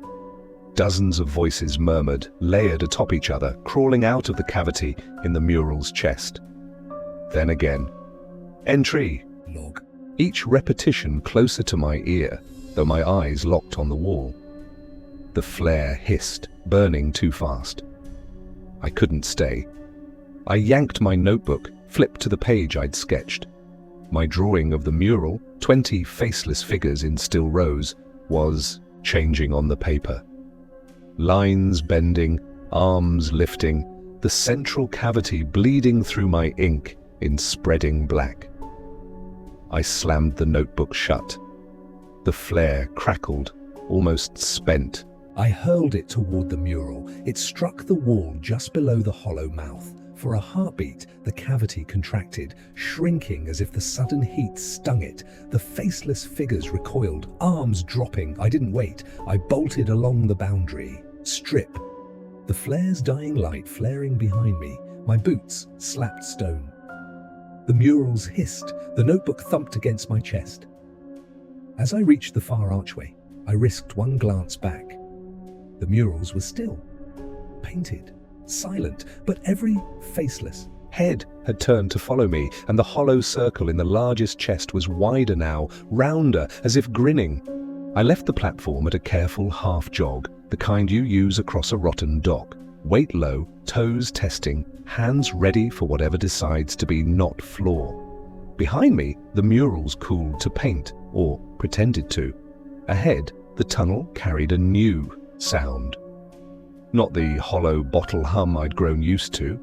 [SPEAKER 1] Dozens of voices murmured, layered atop each other, crawling out of the cavity in the mural's chest. Then again. Entry
[SPEAKER 2] Log.
[SPEAKER 1] Each repetition closer to my ear, though my eyes locked on the wall. The flare hissed, burning too fast. I couldn't stay. I yanked my notebook, flipped to the page I'd sketched. My drawing of the mural, 20 faceless figures in still rows, was changing on the paper. Lines bending, arms lifting, the central cavity bleeding through my ink in spreading black. I slammed the notebook shut. The flare crackled, almost spent.
[SPEAKER 2] I hurled it toward the mural. It struck the wall just below the hollow mouth. For a heartbeat, the cavity contracted, shrinking as if the sudden heat stung it. The faceless figures recoiled, arms dropping. I didn't wait. I bolted along the boundary. Strip. The flare's dying light flaring behind me. My boots slapped stone. The murals hissed. The notebook thumped against my chest. As I reached the far archway, I risked one glance back. The murals were still, painted, silent, but every faceless head had turned to follow me, and the hollow circle in the largest chest was wider now, rounder, as if grinning. I left the platform at a careful half-jog, the kind you use across a rotten dock. Weight low, toes testing, hands ready for whatever decides to be not floor. Behind me, the murals cooled to paint, or pretended to. Ahead, the tunnel carried a new sound. Not the hollow bottle hum I'd grown used to.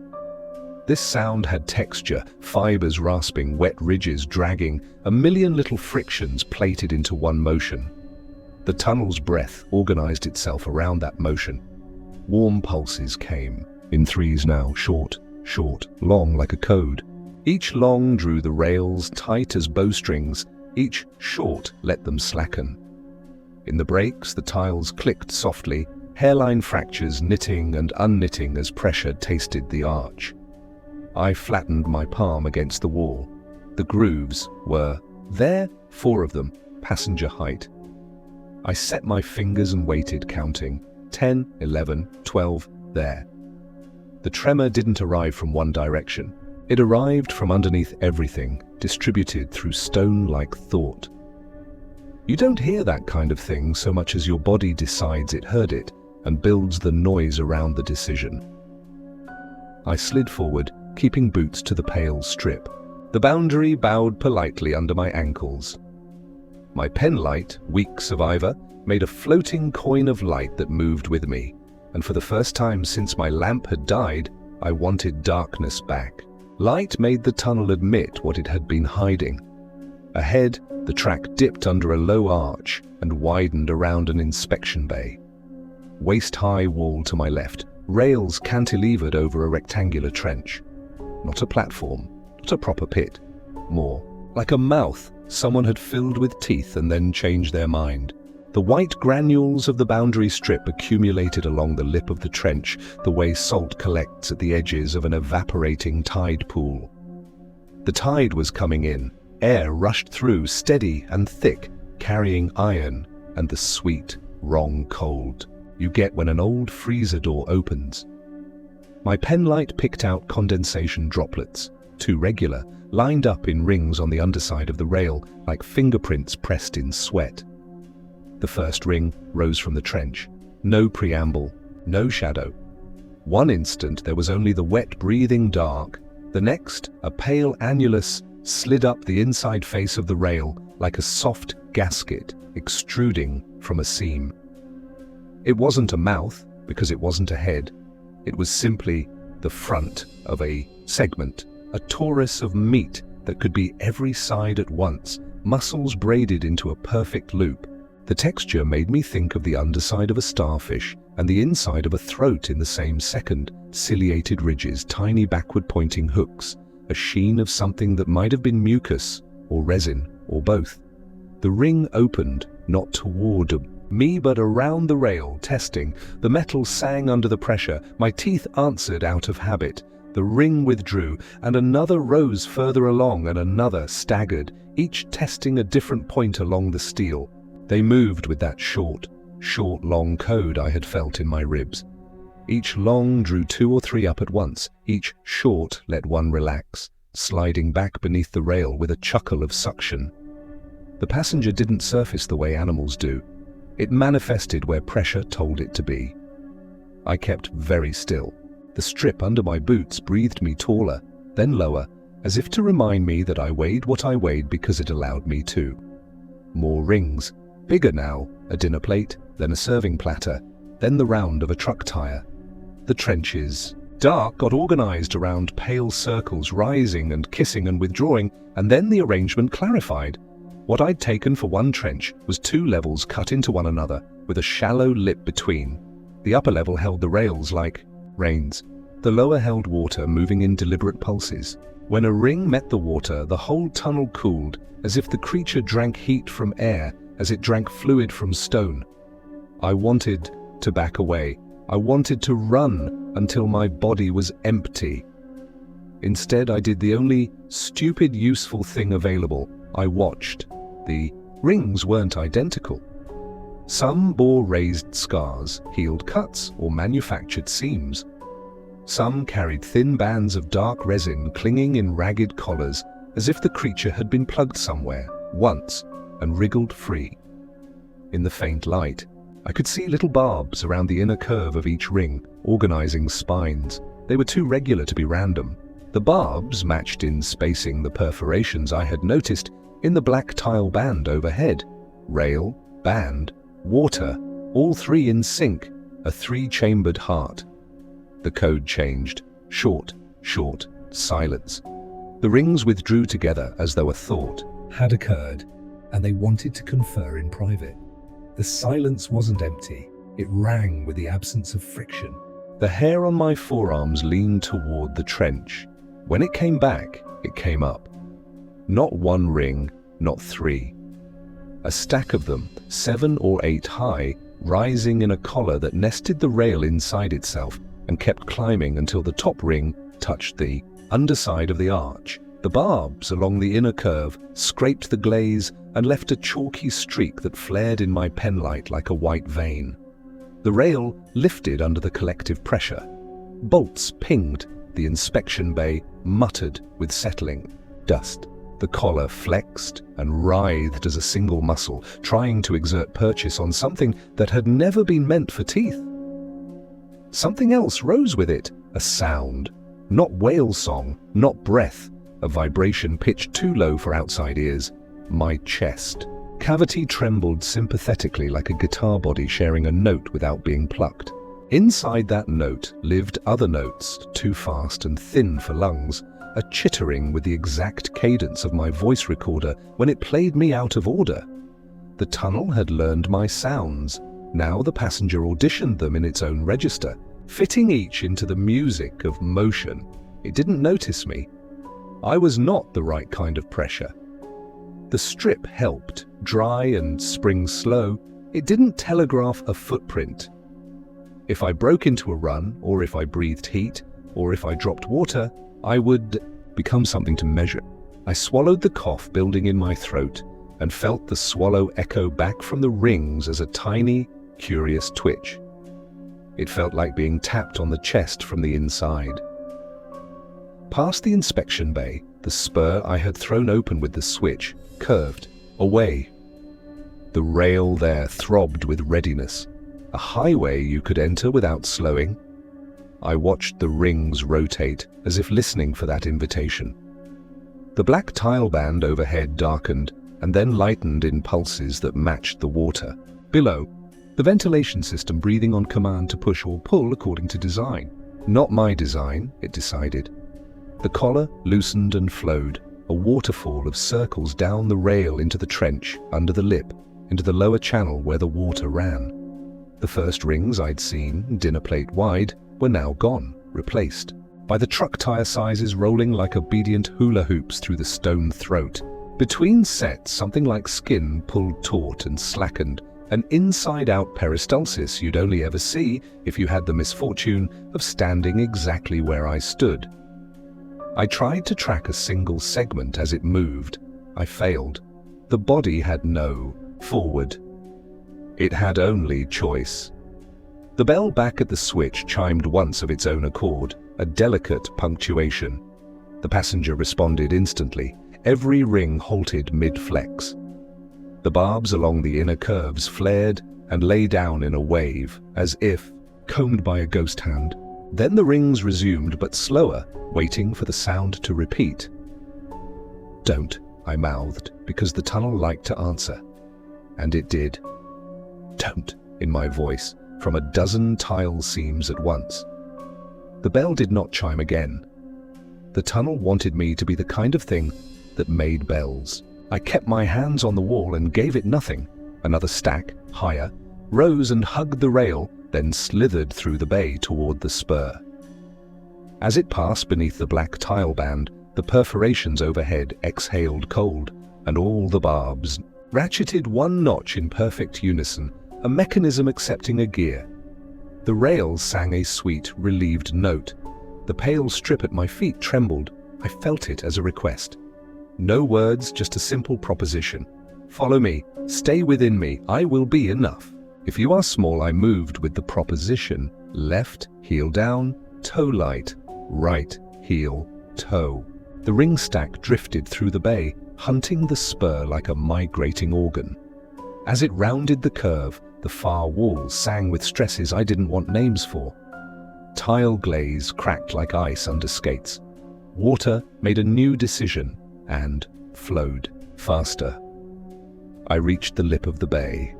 [SPEAKER 2] This sound had texture, fibers rasping, wet ridges dragging, a million little frictions plated into one motion.
[SPEAKER 1] The tunnel's breath organized itself around that motion. Warm pulses came, in threes now, short, long like a code. Each long drew the rails tight as bowstrings, each short let them slacken. In the breaks, the tiles clicked softly, hairline fractures knitting and unknitting as pressure tasted the arch. I flattened my palm against the wall. The grooves were there, 4 of them, passenger height. I set my fingers and waited, counting. 10, 11, 12, there. The tremor didn't arrive from one direction. It arrived from underneath everything, distributed through stone-like thought. You don't hear that kind of thing so much as your body decides it heard it and builds the noise around the decision. I slid forward, keeping boots to the pale strip. The boundary bowed politely under my ankles. My penlight, weak survivor, made a floating coin of light that moved with me, and for the first time since my lamp had died, I wanted darkness back. Light made the tunnel admit what it had been hiding. Ahead, the track dipped under a low arch and widened around an inspection bay. Waist-high wall to my left, rails cantilevered over a rectangular trench. Not a platform, not a proper pit. More like a mouth someone had filled with teeth and then changed their mind. The white granules of the boundary strip accumulated along the lip of the trench, the way salt collects at the edges of an evaporating tide pool. The tide was coming in. Air rushed through, steady and thick, carrying iron and the sweet, wrong cold you get when an old freezer door opens. My penlight picked out condensation droplets, 2 regular, lined up in rings on the underside of the rail, like fingerprints pressed in sweat. The first ring rose from the trench. No preamble, no shadow. One instant there was only the wet breathing dark. The next, a pale annulus slid up the inside face of the rail like a soft gasket extruding from a seam. It wasn't a mouth, because it wasn't a head. It was simply the front of a segment, a torus of meat that could be every side at once, muscles braided into a perfect loop. The texture made me think of the underside of a starfish and the inside of a throat in the same second, ciliated ridges, tiny backward-pointing hooks, a sheen of something that might have been mucus or resin or both. The ring opened, not toward me but around the rail, testing. The metal sang under the pressure. My teeth answered out of habit. The ring withdrew, and another rose further along, and another staggered, each testing a different point along the steel. They moved with that short, long code I had felt in my ribs. Each long drew 2 or 3 up at once. Each short let one relax, sliding back beneath the rail with a chuckle of suction. The passenger didn't surface the way animals do. It manifested where pressure told it to be. I kept very still. The strip under my boots breathed me taller, then lower, as if to remind me that I weighed what I weighed because it allowed me to. More rings, bigger now, a dinner plate, then a serving platter, then the round of a truck tire. The trenches, dark, got organized around pale circles, rising and kissing and withdrawing, and then the arrangement clarified. What I'd taken for one trench was 2 levels cut into one another, with a shallow lip between. The upper level held the rails like reins. The lower held water moving in deliberate pulses. When a ring met the water, the whole tunnel cooled, as if the creature drank heat from air, as it drank fluid from stone. I wanted to back away. I wanted to run until my body was empty. Instead, I did the only stupid, useful thing available. I watched. The rings weren't identical. Some bore raised scars, healed cuts, or manufactured seams. Some carried thin bands of dark resin clinging in ragged collars, as if the creature had been plugged somewhere, once, and wriggled free. In the faint light, I could see little barbs around the inner curve of each ring, organizing spines. They were too regular to be random. The barbs matched in spacing the perforations I had noticed in the black tile band overhead. Rail, band, water, all 3 in sync, a 3-chambered heart. The code changed. Short, silence. The rings withdrew together as though a thought
[SPEAKER 2] had occurred, and they wanted to confer in private. The silence wasn't empty. It rang with the absence of friction.
[SPEAKER 1] The hair on my forearms leaned toward the trench. When it came back, it came up. Not one ring, not three. A stack of them, 7 or 8 high, rising in a collar that nested the rail inside itself and kept climbing until the top ring touched the underside of the arch. The barbs along the inner curve scraped the glaze and left a chalky streak that flared in my penlight like a white vein. The rail lifted under the collective pressure. Bolts pinged. The inspection bay muttered with settling dust. The collar flexed and writhed as a single muscle, trying to exert purchase on something that had never been meant for teeth. Something else rose with it, a sound. Not whale song, not breath, a vibration pitched too low for outside ears. My chest. Cavity trembled sympathetically like a guitar body sharing a note without being plucked. Inside that note lived other notes, too fast and thin for lungs, a chittering with the exact cadence of my voice recorder when it played me out of order. The tunnel had learned my sounds. Now the passenger auditioned them in its own register, fitting each into the music of motion. It didn't notice me. I was not the right kind of pressure. The strip helped, dry and spring slow. It didn't telegraph a footprint. If I broke into a run, or if I breathed heat, or if I dropped water, I would become something to measure. I swallowed the cough building in my throat and felt the swallow echo back from the rings as a tiny, curious twitch. It felt like being tapped on the chest from the inside. Past the inspection bay, the spur I had thrown open with the switch curved away. The rail there throbbed with readiness, a highway you could enter without slowing. I watched the rings rotate as if listening for that invitation. The black tile band overhead darkened and then lightened in pulses that matched the water. Below, the ventilation system breathing on command to push or pull according to design. Not my design, it decided. The collar loosened and flowed, a waterfall of circles down the rail into the trench, under the lip, into the lower channel where the water ran. The first rings I'd seen, dinner plate wide, were now gone, replaced by the truck tire sizes rolling like obedient hula hoops through the stone throat. Between sets, something like skin pulled taut and slackened, an inside-out peristalsis you'd only ever see if you had the misfortune of standing exactly where I stood. I tried to track a single segment as it moved. I failed. The body had no forward. It had only choice. The bell back at the switch chimed once of its own accord, a delicate punctuation. The passenger responded instantly. Every ring halted mid-flex. The barbs along the inner curves flared and lay down in a wave, as if combed by a ghost hand. Then the rings resumed, but slower, waiting for the sound to repeat. "Don't," I mouthed, because the tunnel liked to answer. And it did. "Don't," in my voice, from a dozen tile seams at once. The bell did not chime again. The tunnel wanted me to be the kind of thing that made bells. I kept my hands on the wall and gave it nothing. Another stack, higher, rose and hugged the rail, then slithered through the bay toward the spur. As it passed beneath the black tile band, the perforations overhead exhaled cold, and all the barbs ratcheted one notch in perfect unison, a mechanism accepting a gear. The rail sang a sweet, relieved note. The pale strip at my feet trembled. I felt it as a request. No words, just a simple proposition. Follow me, stay within me, I will be enough. If you are small, I moved with the proposition. Left, heel down, toe light. Right, heel, toe. The ring stack drifted through the bay, hunting the spur like a migrating organ. As it rounded the curve, the far wall sang with stresses I didn't want names for. Tile glaze cracked like ice under skates. Water made a new decision and flowed faster. I reached the lip of the bay.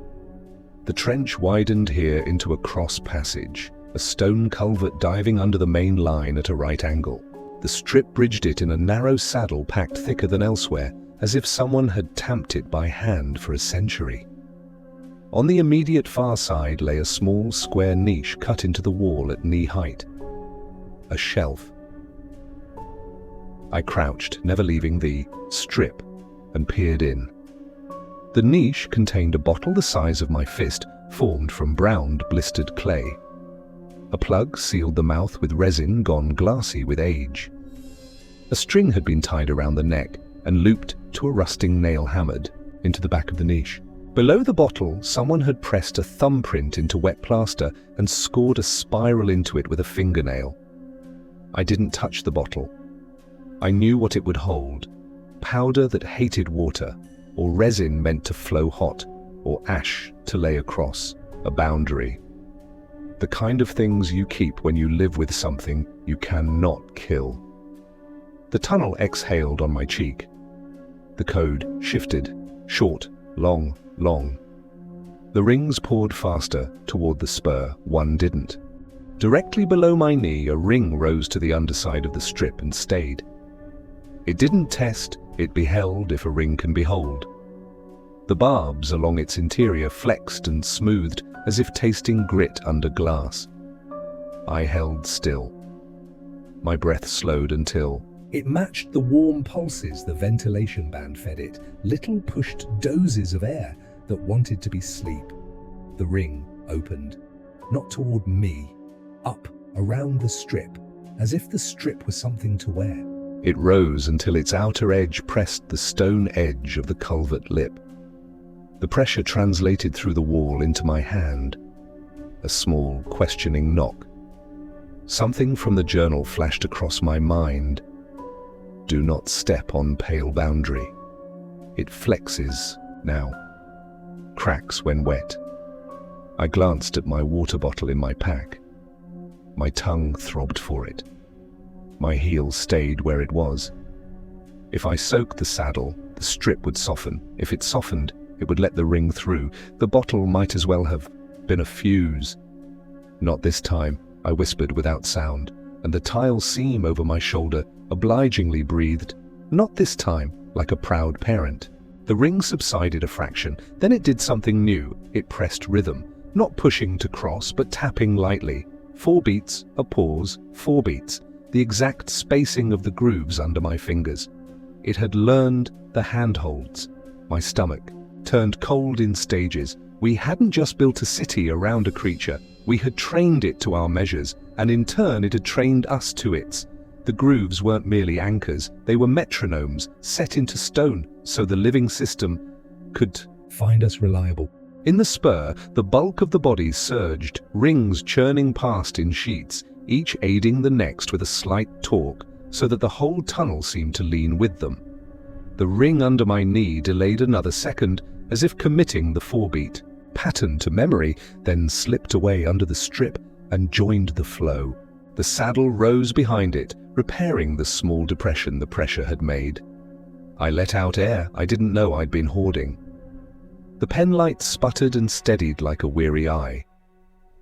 [SPEAKER 1] The trench widened here into a cross passage, a stone culvert diving under the main line at a right angle. The strip bridged it in a narrow saddle packed thicker than elsewhere, as if someone had tamped it by hand for a century. On the immediate far side lay a small square niche cut into the wall at knee height. A shelf. I crouched, never leaving the strip, and peered in. The niche contained a bottle the size of my fist, formed from browned, blistered clay. A plug sealed the mouth with resin gone glassy with age. A string had been tied around the neck and looped to a rusting nail hammered into the back of the niche. Below the bottle, someone had pressed a thumbprint into wet plaster and scored a spiral into it with a fingernail. I didn't touch the bottle. I knew what it would hold: powder that hated water, or resin meant to flow hot, or ash to lay across a boundary. The kind of things you keep when you live with something you cannot kill. The tunnel exhaled on my cheek. The code shifted, short, long, long. The rings poured faster toward the spur. One didn't. Directly below my knee, a ring rose to the underside of the strip and stayed. It didn't test, it beheld if a ring can behold. The barbs along its interior flexed and smoothed as if tasting grit under glass. I held still. My breath slowed until
[SPEAKER 2] it matched the warm pulses the ventilation band fed it, little pushed doses of air that wanted to be sleep. The ring opened, not toward me, up, around the strip, as if the strip was something to wear.
[SPEAKER 1] It rose until its outer edge pressed the stone edge of the culvert lip. The pressure translated through the wall into my hand. A small, questioning knock. Something from the journal flashed across my mind. Do not step on pale boundary. It flexes now. Cracks when wet. I glanced at my water bottle in my pack. My tongue throbbed for it. My heel stayed where it was. If I soaked the saddle, the strip would soften. If it softened, it would let the ring through. The bottle might as well have been a fuse. Not this time, I whispered without sound, and the tile seam over my shoulder obligingly breathed, not this time, like a proud parent. The ring subsided a fraction, then it did something new. It pressed rhythm, not pushing to cross, but tapping lightly. 4 beats, a pause, 4 beats, the exact spacing of the grooves under my fingers. It had learned the handholds. My stomach turned cold in stages. We hadn't just built a city around a creature, we had trained it to our measures, and in turn it had trained us to its. The grooves weren't merely anchors, they were metronomes set into stone so the living system could
[SPEAKER 2] find us reliable.
[SPEAKER 1] In the spur, the bulk of the body surged, rings churning past in sheets, each aiding the next with a slight torque, so that the whole tunnel seemed to lean with them. The ring under my knee delayed another second, as if committing the 4-beat pattern to memory, then slipped away under the strip and joined the flow. The saddle rose behind it, repairing the small depression the pressure had made. I let out air I didn't know I'd been hoarding. The penlight sputtered and steadied like a weary eye.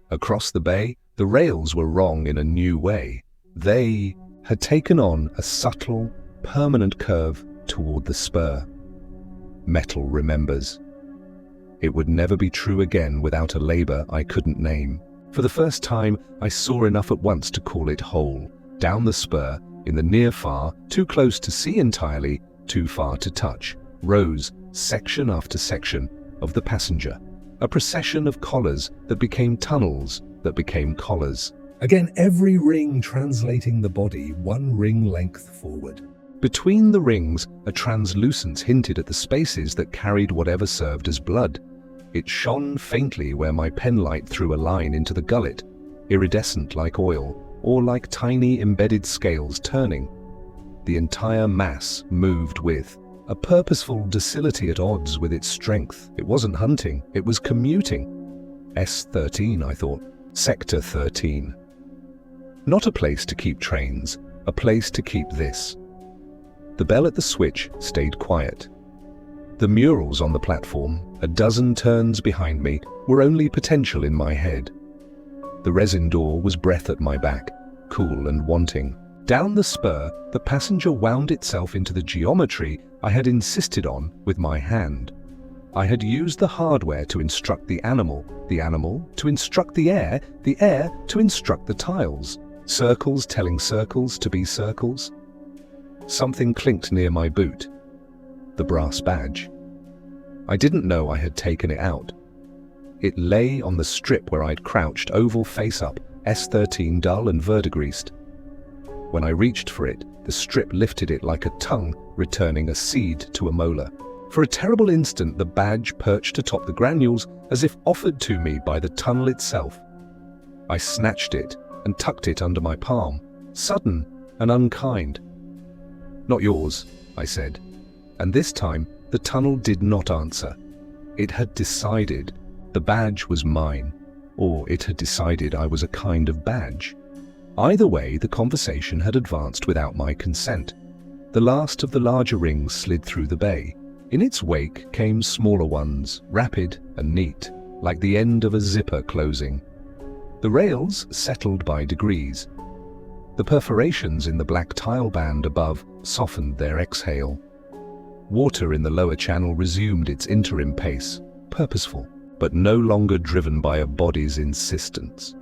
[SPEAKER 1] Across the bay, the rails were wrong in a new way. They had taken on a subtle, permanent curve toward the spur. Metal remembers. It would never be true again without a labor I couldn't name. For the first time, I saw enough at once to call it whole. Down the spur, in the near far, too close to see entirely, too far to touch, rose, section after section, of the passenger. A procession of collars that became tunnels, that became collars.
[SPEAKER 2] Again, every ring translating the body 1 ring length forward.
[SPEAKER 1] Between the rings, a translucence hinted at the spaces that carried whatever served as blood. It shone faintly where my penlight threw a line into the gullet, iridescent like oil, or like tiny embedded scales turning. The entire mass moved with a purposeful docility at odds with its strength. It wasn't hunting, it was commuting. S13, I thought. Sector 13. Not a place to keep trains, a place to keep this. The bell at the switch stayed quiet. The murals on the platform, a dozen turns behind me, were only potential in my head. The resin door was breath at my back, cool and wanting. Down the spur, the passenger wound itself into the geometry I had insisted on with my hand. I had used the hardware to instruct the animal to instruct the air to instruct the tiles, circles telling circles to be circles. Something clinked near my boot. The brass badge. I didn't know I had taken it out. It lay on the strip where I'd crouched, oval face up, S13 dull and verdigreased. When I reached for it, the strip lifted it like a tongue, returning a seed to a molar. For a terrible instant, the badge perched atop the granules as if offered to me by the tunnel itself. I snatched it and tucked it under my palm, sudden and unkind. "Not yours," I said. And this time, the tunnel did not answer. It had decided the badge was mine, or it had decided I was a kind of badge. Either way, the conversation had advanced without my consent. The last of the larger rings slid through the bay. In its wake came smaller ones, rapid and neat, like the end of a zipper closing. The rails settled by degrees. The perforations in the black tile band above softened their exhale. Water in the lower channel resumed its interim pace, purposeful, but no longer driven by a body's insistence.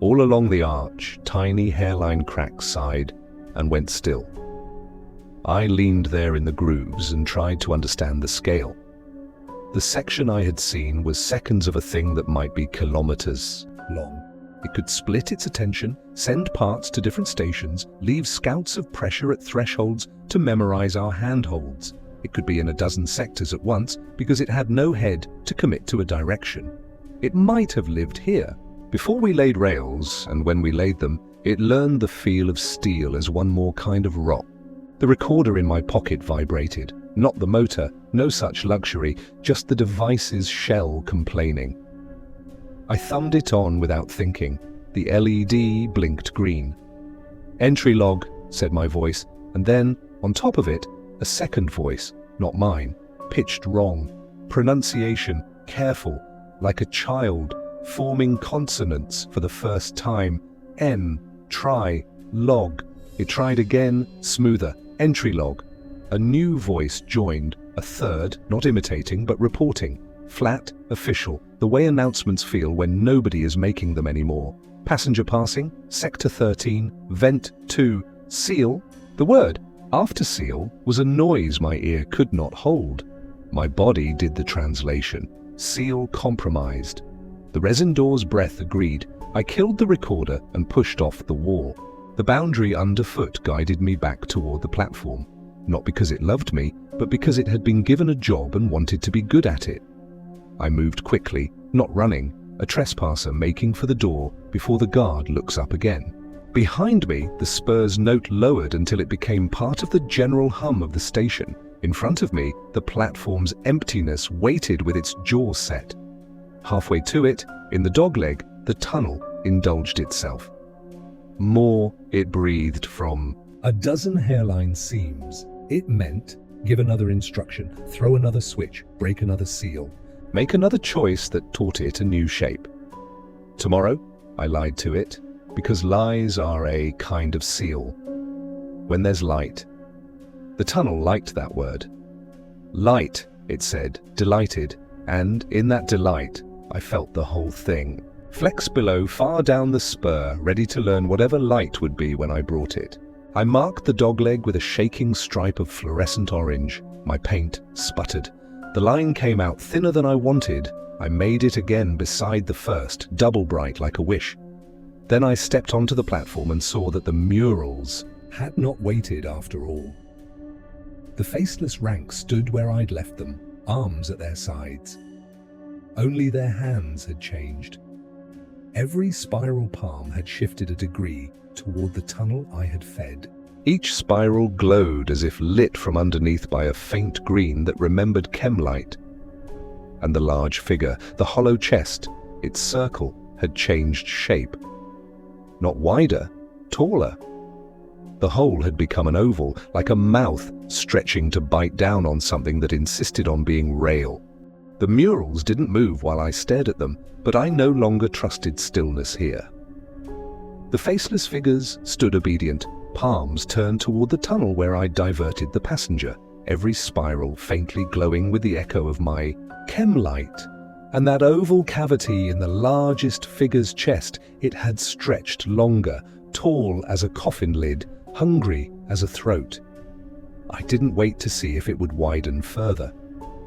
[SPEAKER 1] All along the arch, tiny hairline cracks sighed and went still. I leaned there in the grooves and tried to understand the scale. The section I had seen was seconds of a thing that might be kilometers long. It could split its attention, send parts to different stations, leave scouts of pressure at thresholds to memorize our handholds. It could be in a dozen sectors at once because it had no head to commit to a direction. It might have lived here. Before we laid rails, and when we laid them, it learned the feel of steel as one more kind of rock. The recorder in my pocket vibrated, not the motor, no such luxury, just the device's shell complaining. I thumbed it on without thinking. The LED blinked green. "Entry log," said my voice, and then, on top of it, a second voice, not mine, pitched wrong. Pronunciation, careful, like a child, forming consonants for the first time. N, try, log. It tried again, smoother. Entry log. A new voice joined, a third, not imitating but reporting. Flat, official, the way announcements feel when nobody is making them anymore. Passenger passing, Sector 13, Vent 2, Seal. The word, after seal, was a noise my ear could not hold. My body did the translation. Seal compromised. The resin door's breath agreed. I killed the recorder and pushed off the wall. The boundary underfoot guided me back toward the platform. Not because it loved me, but because it had been given a job and wanted to be good at it. I moved quickly, not running, a trespasser making for the door before the guard looks up again. Behind me, the spur's note lowered until it became part of the general hum of the station. In front of me, the platform's emptiness waited with its jaw set. Halfway to it, in the dogleg, the tunnel indulged itself. More, it breathed from
[SPEAKER 2] a dozen hairline seams. It meant, give another instruction, throw another switch, break another seal.
[SPEAKER 1] Make another choice that taught it a new shape. Tomorrow, I lied to it, because lies are a kind of seal. When there's light. The tunnel liked that word. Light, it said, delighted, and in that delight, I felt the whole thing. Flex below, far down the spur, ready to learn whatever light would be when I brought it. I marked the dogleg with a shaking stripe of fluorescent orange. My paint sputtered. The line came out thinner than I wanted. I made it again beside the first, double bright like a wish. Then I stepped onto the platform and saw that the murals
[SPEAKER 2] had not waited after all. The faceless rank stood where I'd left them, arms at their sides. Only their hands had changed. Every spiral palm had shifted a degree toward the tunnel I had fed.
[SPEAKER 1] Each spiral glowed as if lit from underneath by a faint green that remembered chemlight. And the large figure, the hollow chest, its circle, had changed shape. Not wider, taller. The hole had become an oval, like a mouth stretching to bite down on something that insisted on being rail. The murals didn't move while I stared at them, but I no longer trusted stillness here. The faceless figures stood obedient, palms turned toward the tunnel where I'd diverted the passenger. every spiral faintly glowing with the echo of my chem light. And that oval cavity in the largest figure's chest, it had stretched longer, tall as a coffin lid, hungry as a throat. I didn't wait to see if it would widen further.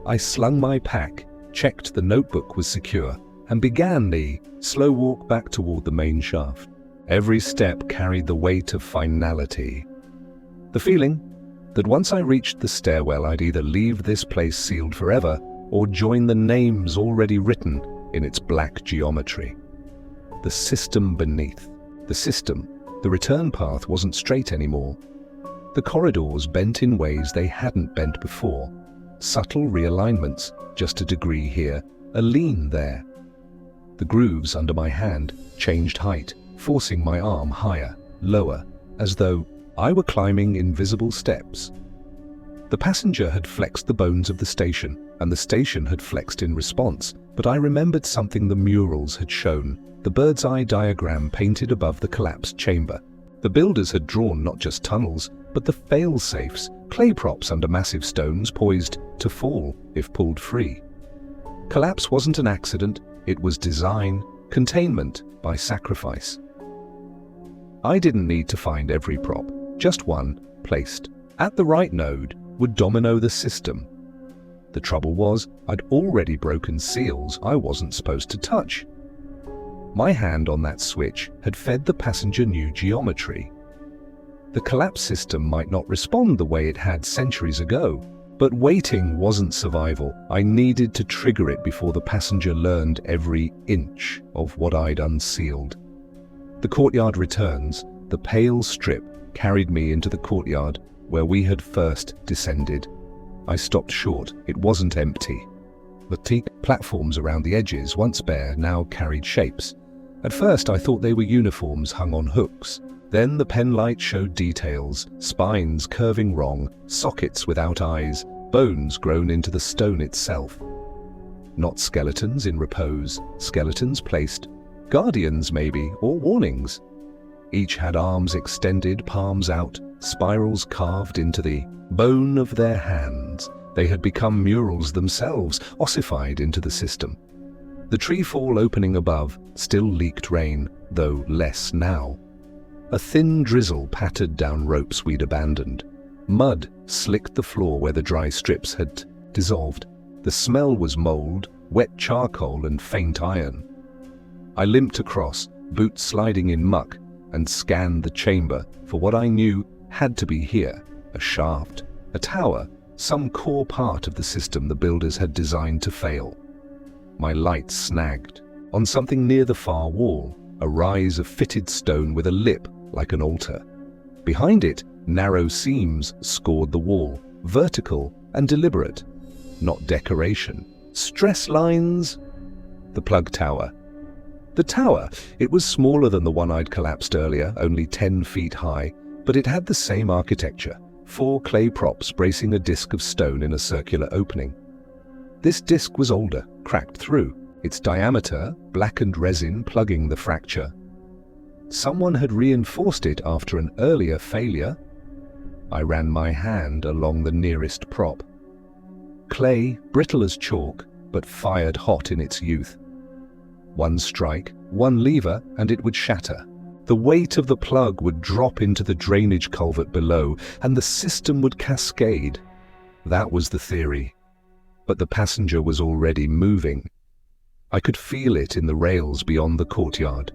[SPEAKER 1] I slung my pack, checked the notebook was secure, and began the slow walk back toward the main shaft. Every step carried the weight of finality. The feeling that once I reached the stairwell, I'd either leave this place sealed forever or join the names already written in its black geometry. The system beneath. The return path wasn't straight anymore. The corridors bent in ways they hadn't bent before. Subtle realignments, just a degree here, a lean there. The grooves under my hand changed height, forcing my arm higher, lower, as though I were climbing invisible steps. The passenger had flexed the bones of the station, and the station had flexed in response, but I remembered something the murals had shown, the bird's eye diagram painted above the collapsed chamber. The builders had drawn not just tunnels, but the fail-safes, clay props under massive stones poised to fall if pulled free. Collapse wasn't an accident, it was design, containment by sacrifice. I didn't need to find every prop, just one, placed at the right node, would domino the system. The trouble was, I'd already broken seals I wasn't supposed to touch. My hand on that switch had fed the passenger new geometry. The collapse system might not respond the way it had centuries ago, but waiting wasn't survival. I needed to trigger it before the passenger learned every inch of what I'd unsealed. The courtyard returns, the pale strip carried me into the courtyard where we had first descended. I stopped short. It wasn't empty. The teak platforms around the edges, once bare, now carried shapes. At first I thought they were uniforms hung on hooks. Then the penlight showed details, spines curving wrong, sockets without eyes, bones grown into the stone itself. Not skeletons in repose, skeletons placed, guardians maybe, or warnings. Each had arms extended, palms out, spirals carved into the bone of their hands. They had become murals themselves, ossified into the system. The treefall opening above still leaked rain, though less now. A thin drizzle pattered down ropes we'd abandoned. Mud slicked the floor where the dry strips had dissolved. The smell was mold, wet charcoal and faint iron. I limped across, boots sliding in muck, and scanned the chamber for what I knew had to be here. A shaft, a tower, some core part of the system the builders had designed to fail. My light snagged on something near the far wall, a rise of fitted stone with a lip like an altar. Behind it, narrow seams scored the wall, vertical and deliberate. Not decoration. Stress lines. The plug tower. The tower, it was smaller than the one I'd collapsed earlier, only 10 feet high, but it had the same architecture, 4 clay props bracing a disc of stone in a circular opening. This disc was older, cracked through, its diameter, blackened resin plugging the fracture. Someone had reinforced it after an earlier failure. I ran my hand along the nearest prop. Clay, brittle as chalk, but fired hot in its youth. One strike, one lever, and it would shatter. The weight of the plug would drop into the drainage culvert below, and the system would cascade. That was the theory. But the passenger was already moving. I could feel it in the rails beyond the courtyard.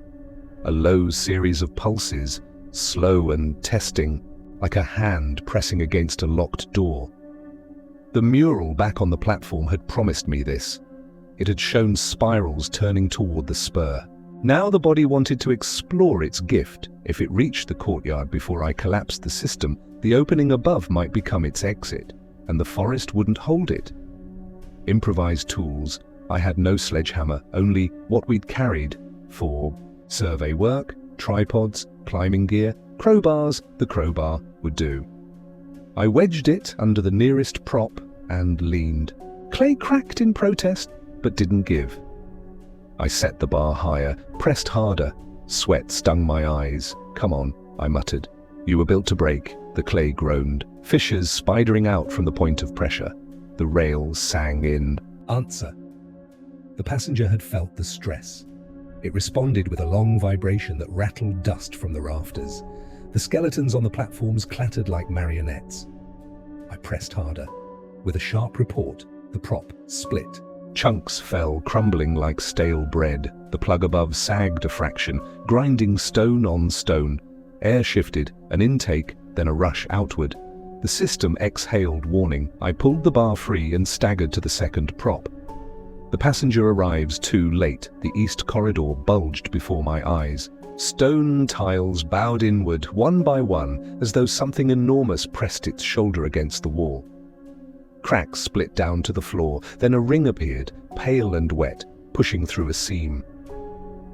[SPEAKER 1] A low series of pulses, slow and testing, like a hand pressing against a locked door. The mural back on the platform had promised me this. It had shown spirals turning toward the spur. Now the body wanted to explore its gift. If it reached the courtyard before I collapsed the system, the opening above might become its exit, and the forest wouldn't hold it. Improvised tools. I had no sledgehammer, only what we'd carried for survey work, tripods, climbing gear, crowbars. The crowbar would do. I wedged it under the nearest prop and leaned. Clay cracked in protest, but didn't give. I set the bar higher, pressed harder. Sweat stung my eyes. Come on, I muttered. You were built to break. The clay groaned, fissures spidering out from the point of pressure. The rails sang in
[SPEAKER 2] answer. The passenger had felt the stress. It responded with a long vibration that rattled dust from the rafters. The skeletons on the platforms clattered like marionettes. I pressed harder. With a sharp report, the prop split.
[SPEAKER 1] Chunks fell, crumbling like stale bread. The plug above sagged a fraction, grinding stone on stone. Air shifted, an intake, then a rush outward. The system exhaled warning. I pulled the bar free and staggered to the second prop. The passenger arrives too late. The east corridor bulged before my eyes. Stone tiles bowed inward, one by one, as though something enormous pressed its shoulder against the wall. Cracks split down to the floor, then a ring appeared, pale and wet, pushing through a seam.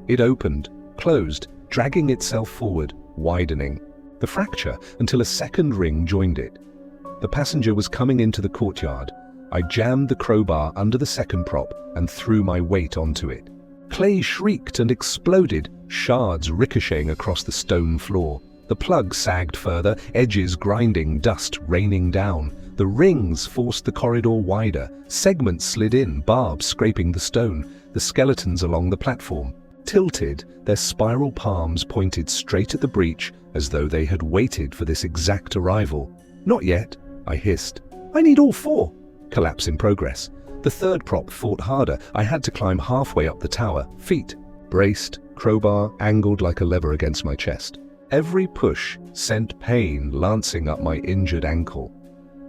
[SPEAKER 1] It opened, closed, dragging itself forward, widening. The fracture until a second ring joined it. The passenger was coming into the courtyard. I jammed the crowbar under the second prop and threw my weight onto it. Clay shrieked and exploded, shards ricocheting across the stone floor. The plug sagged further, edges grinding, dust raining down. The rings forced the corridor wider. Segments slid in, barbs scraping the stone. The skeletons along the platform tilted, their spiral palms pointed straight at the breach, as though they had waited for this exact arrival. "Not yet," I hissed. "I need all four." Collapse in progress. The third prop fought harder. I had to climb halfway up the tower, feet braced, crowbar angled like a lever against my chest. Every push sent pain lancing up my injured ankle.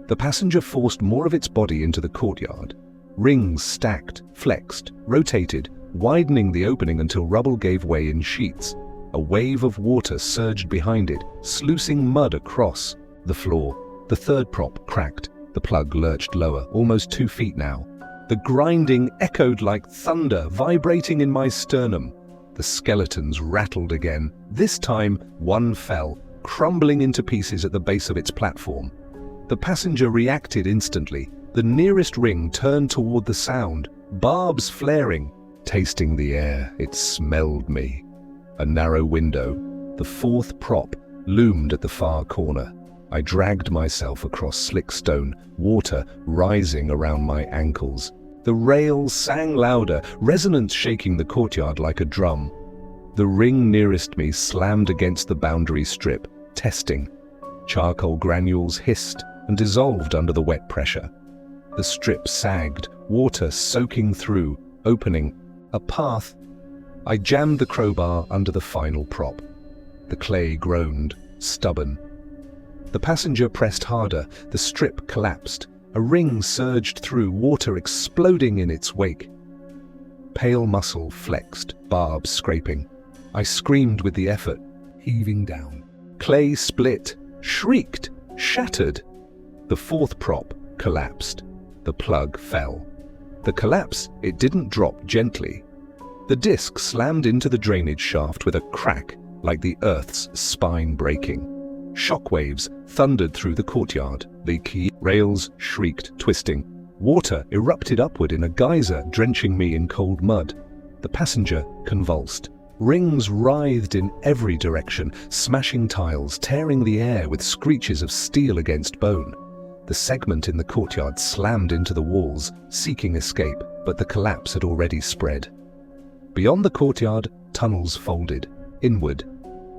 [SPEAKER 1] The passenger forced more of its body into the courtyard. Rings stacked, flexed, rotated, widening the opening until rubble gave way in sheets. A wave of water surged behind it, sluicing mud across the floor. The third prop cracked. The plug lurched lower, almost 2 feet now. The grinding echoed like thunder, vibrating in my sternum. The skeletons rattled again. This time, one fell, crumbling into pieces at the base of its platform. The passenger reacted instantly. The nearest ring turned toward the sound, barbs flaring. Tasting the air, it smelled me. A narrow window, the fourth prop, loomed at the far corner. I dragged myself across slick stone, water rising around my ankles. The rails sang louder, resonance shaking the courtyard like a drum. The ring nearest me slammed against the boundary strip, testing. Charcoal granules hissed and dissolved under the wet pressure. The strip sagged, water soaking through, opening a path. I jammed the crowbar under the final prop. The clay groaned, stubborn. The passenger pressed harder. The strip collapsed. A ring surged through, water exploding in its wake. Pale muscle flexed, barbs scraping. I screamed with the effort, heaving down. Clay split, shrieked, shattered. The fourth prop collapsed. The plug fell. The collapse, it didn't drop gently. The disc slammed into the drainage shaft with a crack, like the earth's spine breaking. Shockwaves thundered through the courtyard. The key rails shrieked, twisting. Water erupted upward in a geyser, drenching me in cold mud. The passenger convulsed. Rings writhed in every direction, smashing tiles, tearing the air with screeches of steel against bone. The segment in the courtyard slammed into the walls, seeking escape, but the collapse had already spread. Beyond the courtyard, tunnels folded, inward.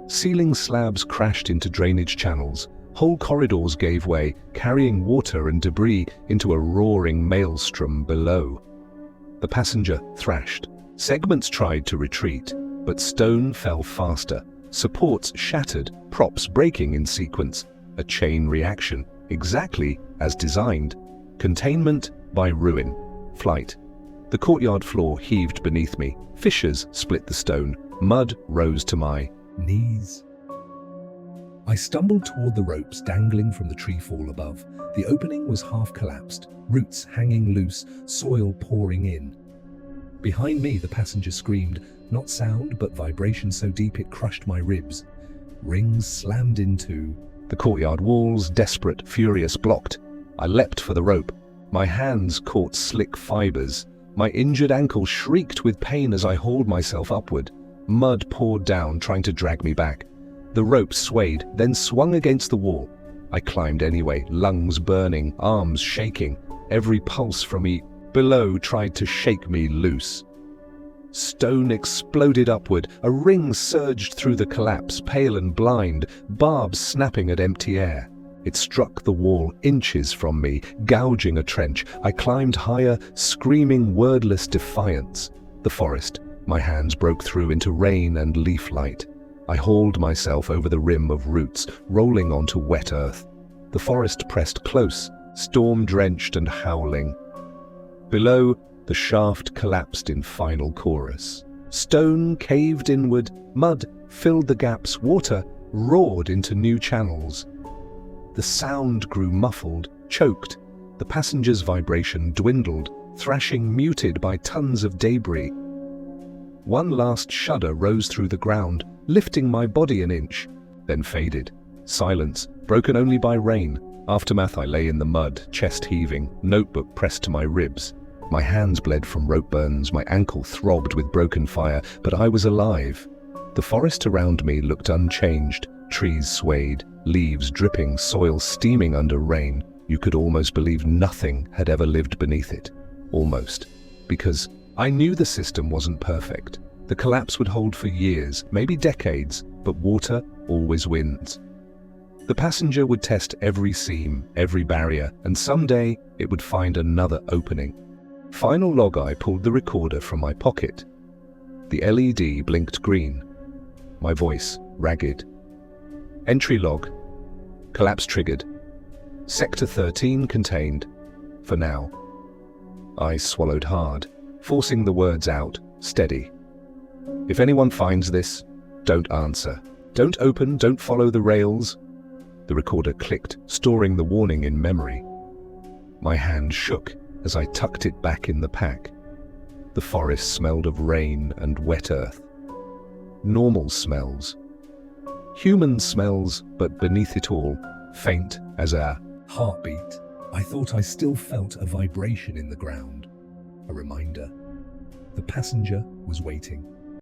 [SPEAKER 1] Ceiling slabs crashed into drainage channels. Whole corridors gave way, carrying water and debris into a roaring maelstrom below. The passenger thrashed. Segments tried to retreat, but stone fell faster. Supports shattered, props breaking in sequence. A chain reaction, exactly as designed. Containment by ruin. Flight. The courtyard floor heaved beneath me. Fissures split the stone. Mud rose to my knees. I stumbled toward the ropes dangling from the tree fall above. The opening was half collapsed, roots hanging loose, soil pouring in. Behind me, the passenger screamed, not sound, but vibration so deep it crushed my ribs. Rings slammed into the courtyard walls, desperate, furious, blocked. I leapt for the rope. My hands caught slick fibers. My injured ankle shrieked with pain as I hauled myself upward. Mud poured down, trying to drag me back. The rope swayed, then swung against the wall. I climbed anyway, lungs burning, arms shaking. Every pulse from below tried to shake me loose. Stone exploded upward. A ring surged through the collapse, pale and blind, barbs snapping at empty air. It struck the wall inches from me, gouging a trench. I climbed higher, screaming wordless defiance. The forest. My hands broke through into rain and leaf light. I hauled myself over the rim of roots, rolling onto wet earth. The forest pressed close, storm-drenched and howling. Below, the shaft collapsed in final chorus. Stone caved inward, mud filled the gaps, water roared into new channels. The sound grew muffled, choked. The passenger's vibration dwindled, thrashing muted by tons of debris. One last shudder rose through the ground, lifting my body an inch, then faded. Silence, broken only by rain. Aftermath, I lay in the mud, chest heaving, notebook pressed to my ribs. My hands bled from rope burns, my ankle throbbed with broken fire, but I was alive. The forest around me looked unchanged. Trees swayed, leaves dripping, soil steaming under rain. You could almost believe nothing had ever lived beneath it. Almost. Because I knew the system wasn't perfect. The collapse would hold for years, maybe decades, but water always wins. The passenger would test every seam, every barrier, and someday it would find another opening. Final log. I pulled the recorder from my pocket. The LED blinked green. My voice, ragged. Entry log. Collapse triggered. Sector 13 contained. For now. I swallowed hard, forcing the words out, steady. If anyone finds this, don't answer. Don't open, don't follow the rails. The recorder clicked, storing the warning in memory. My hand shook as I tucked it back in the pack. The forest smelled of rain and wet earth. Normal smells. Human smells, but beneath it all, faint as a
[SPEAKER 2] heartbeat. I thought I still felt a vibration in the ground. A reminder. The passenger was waiting.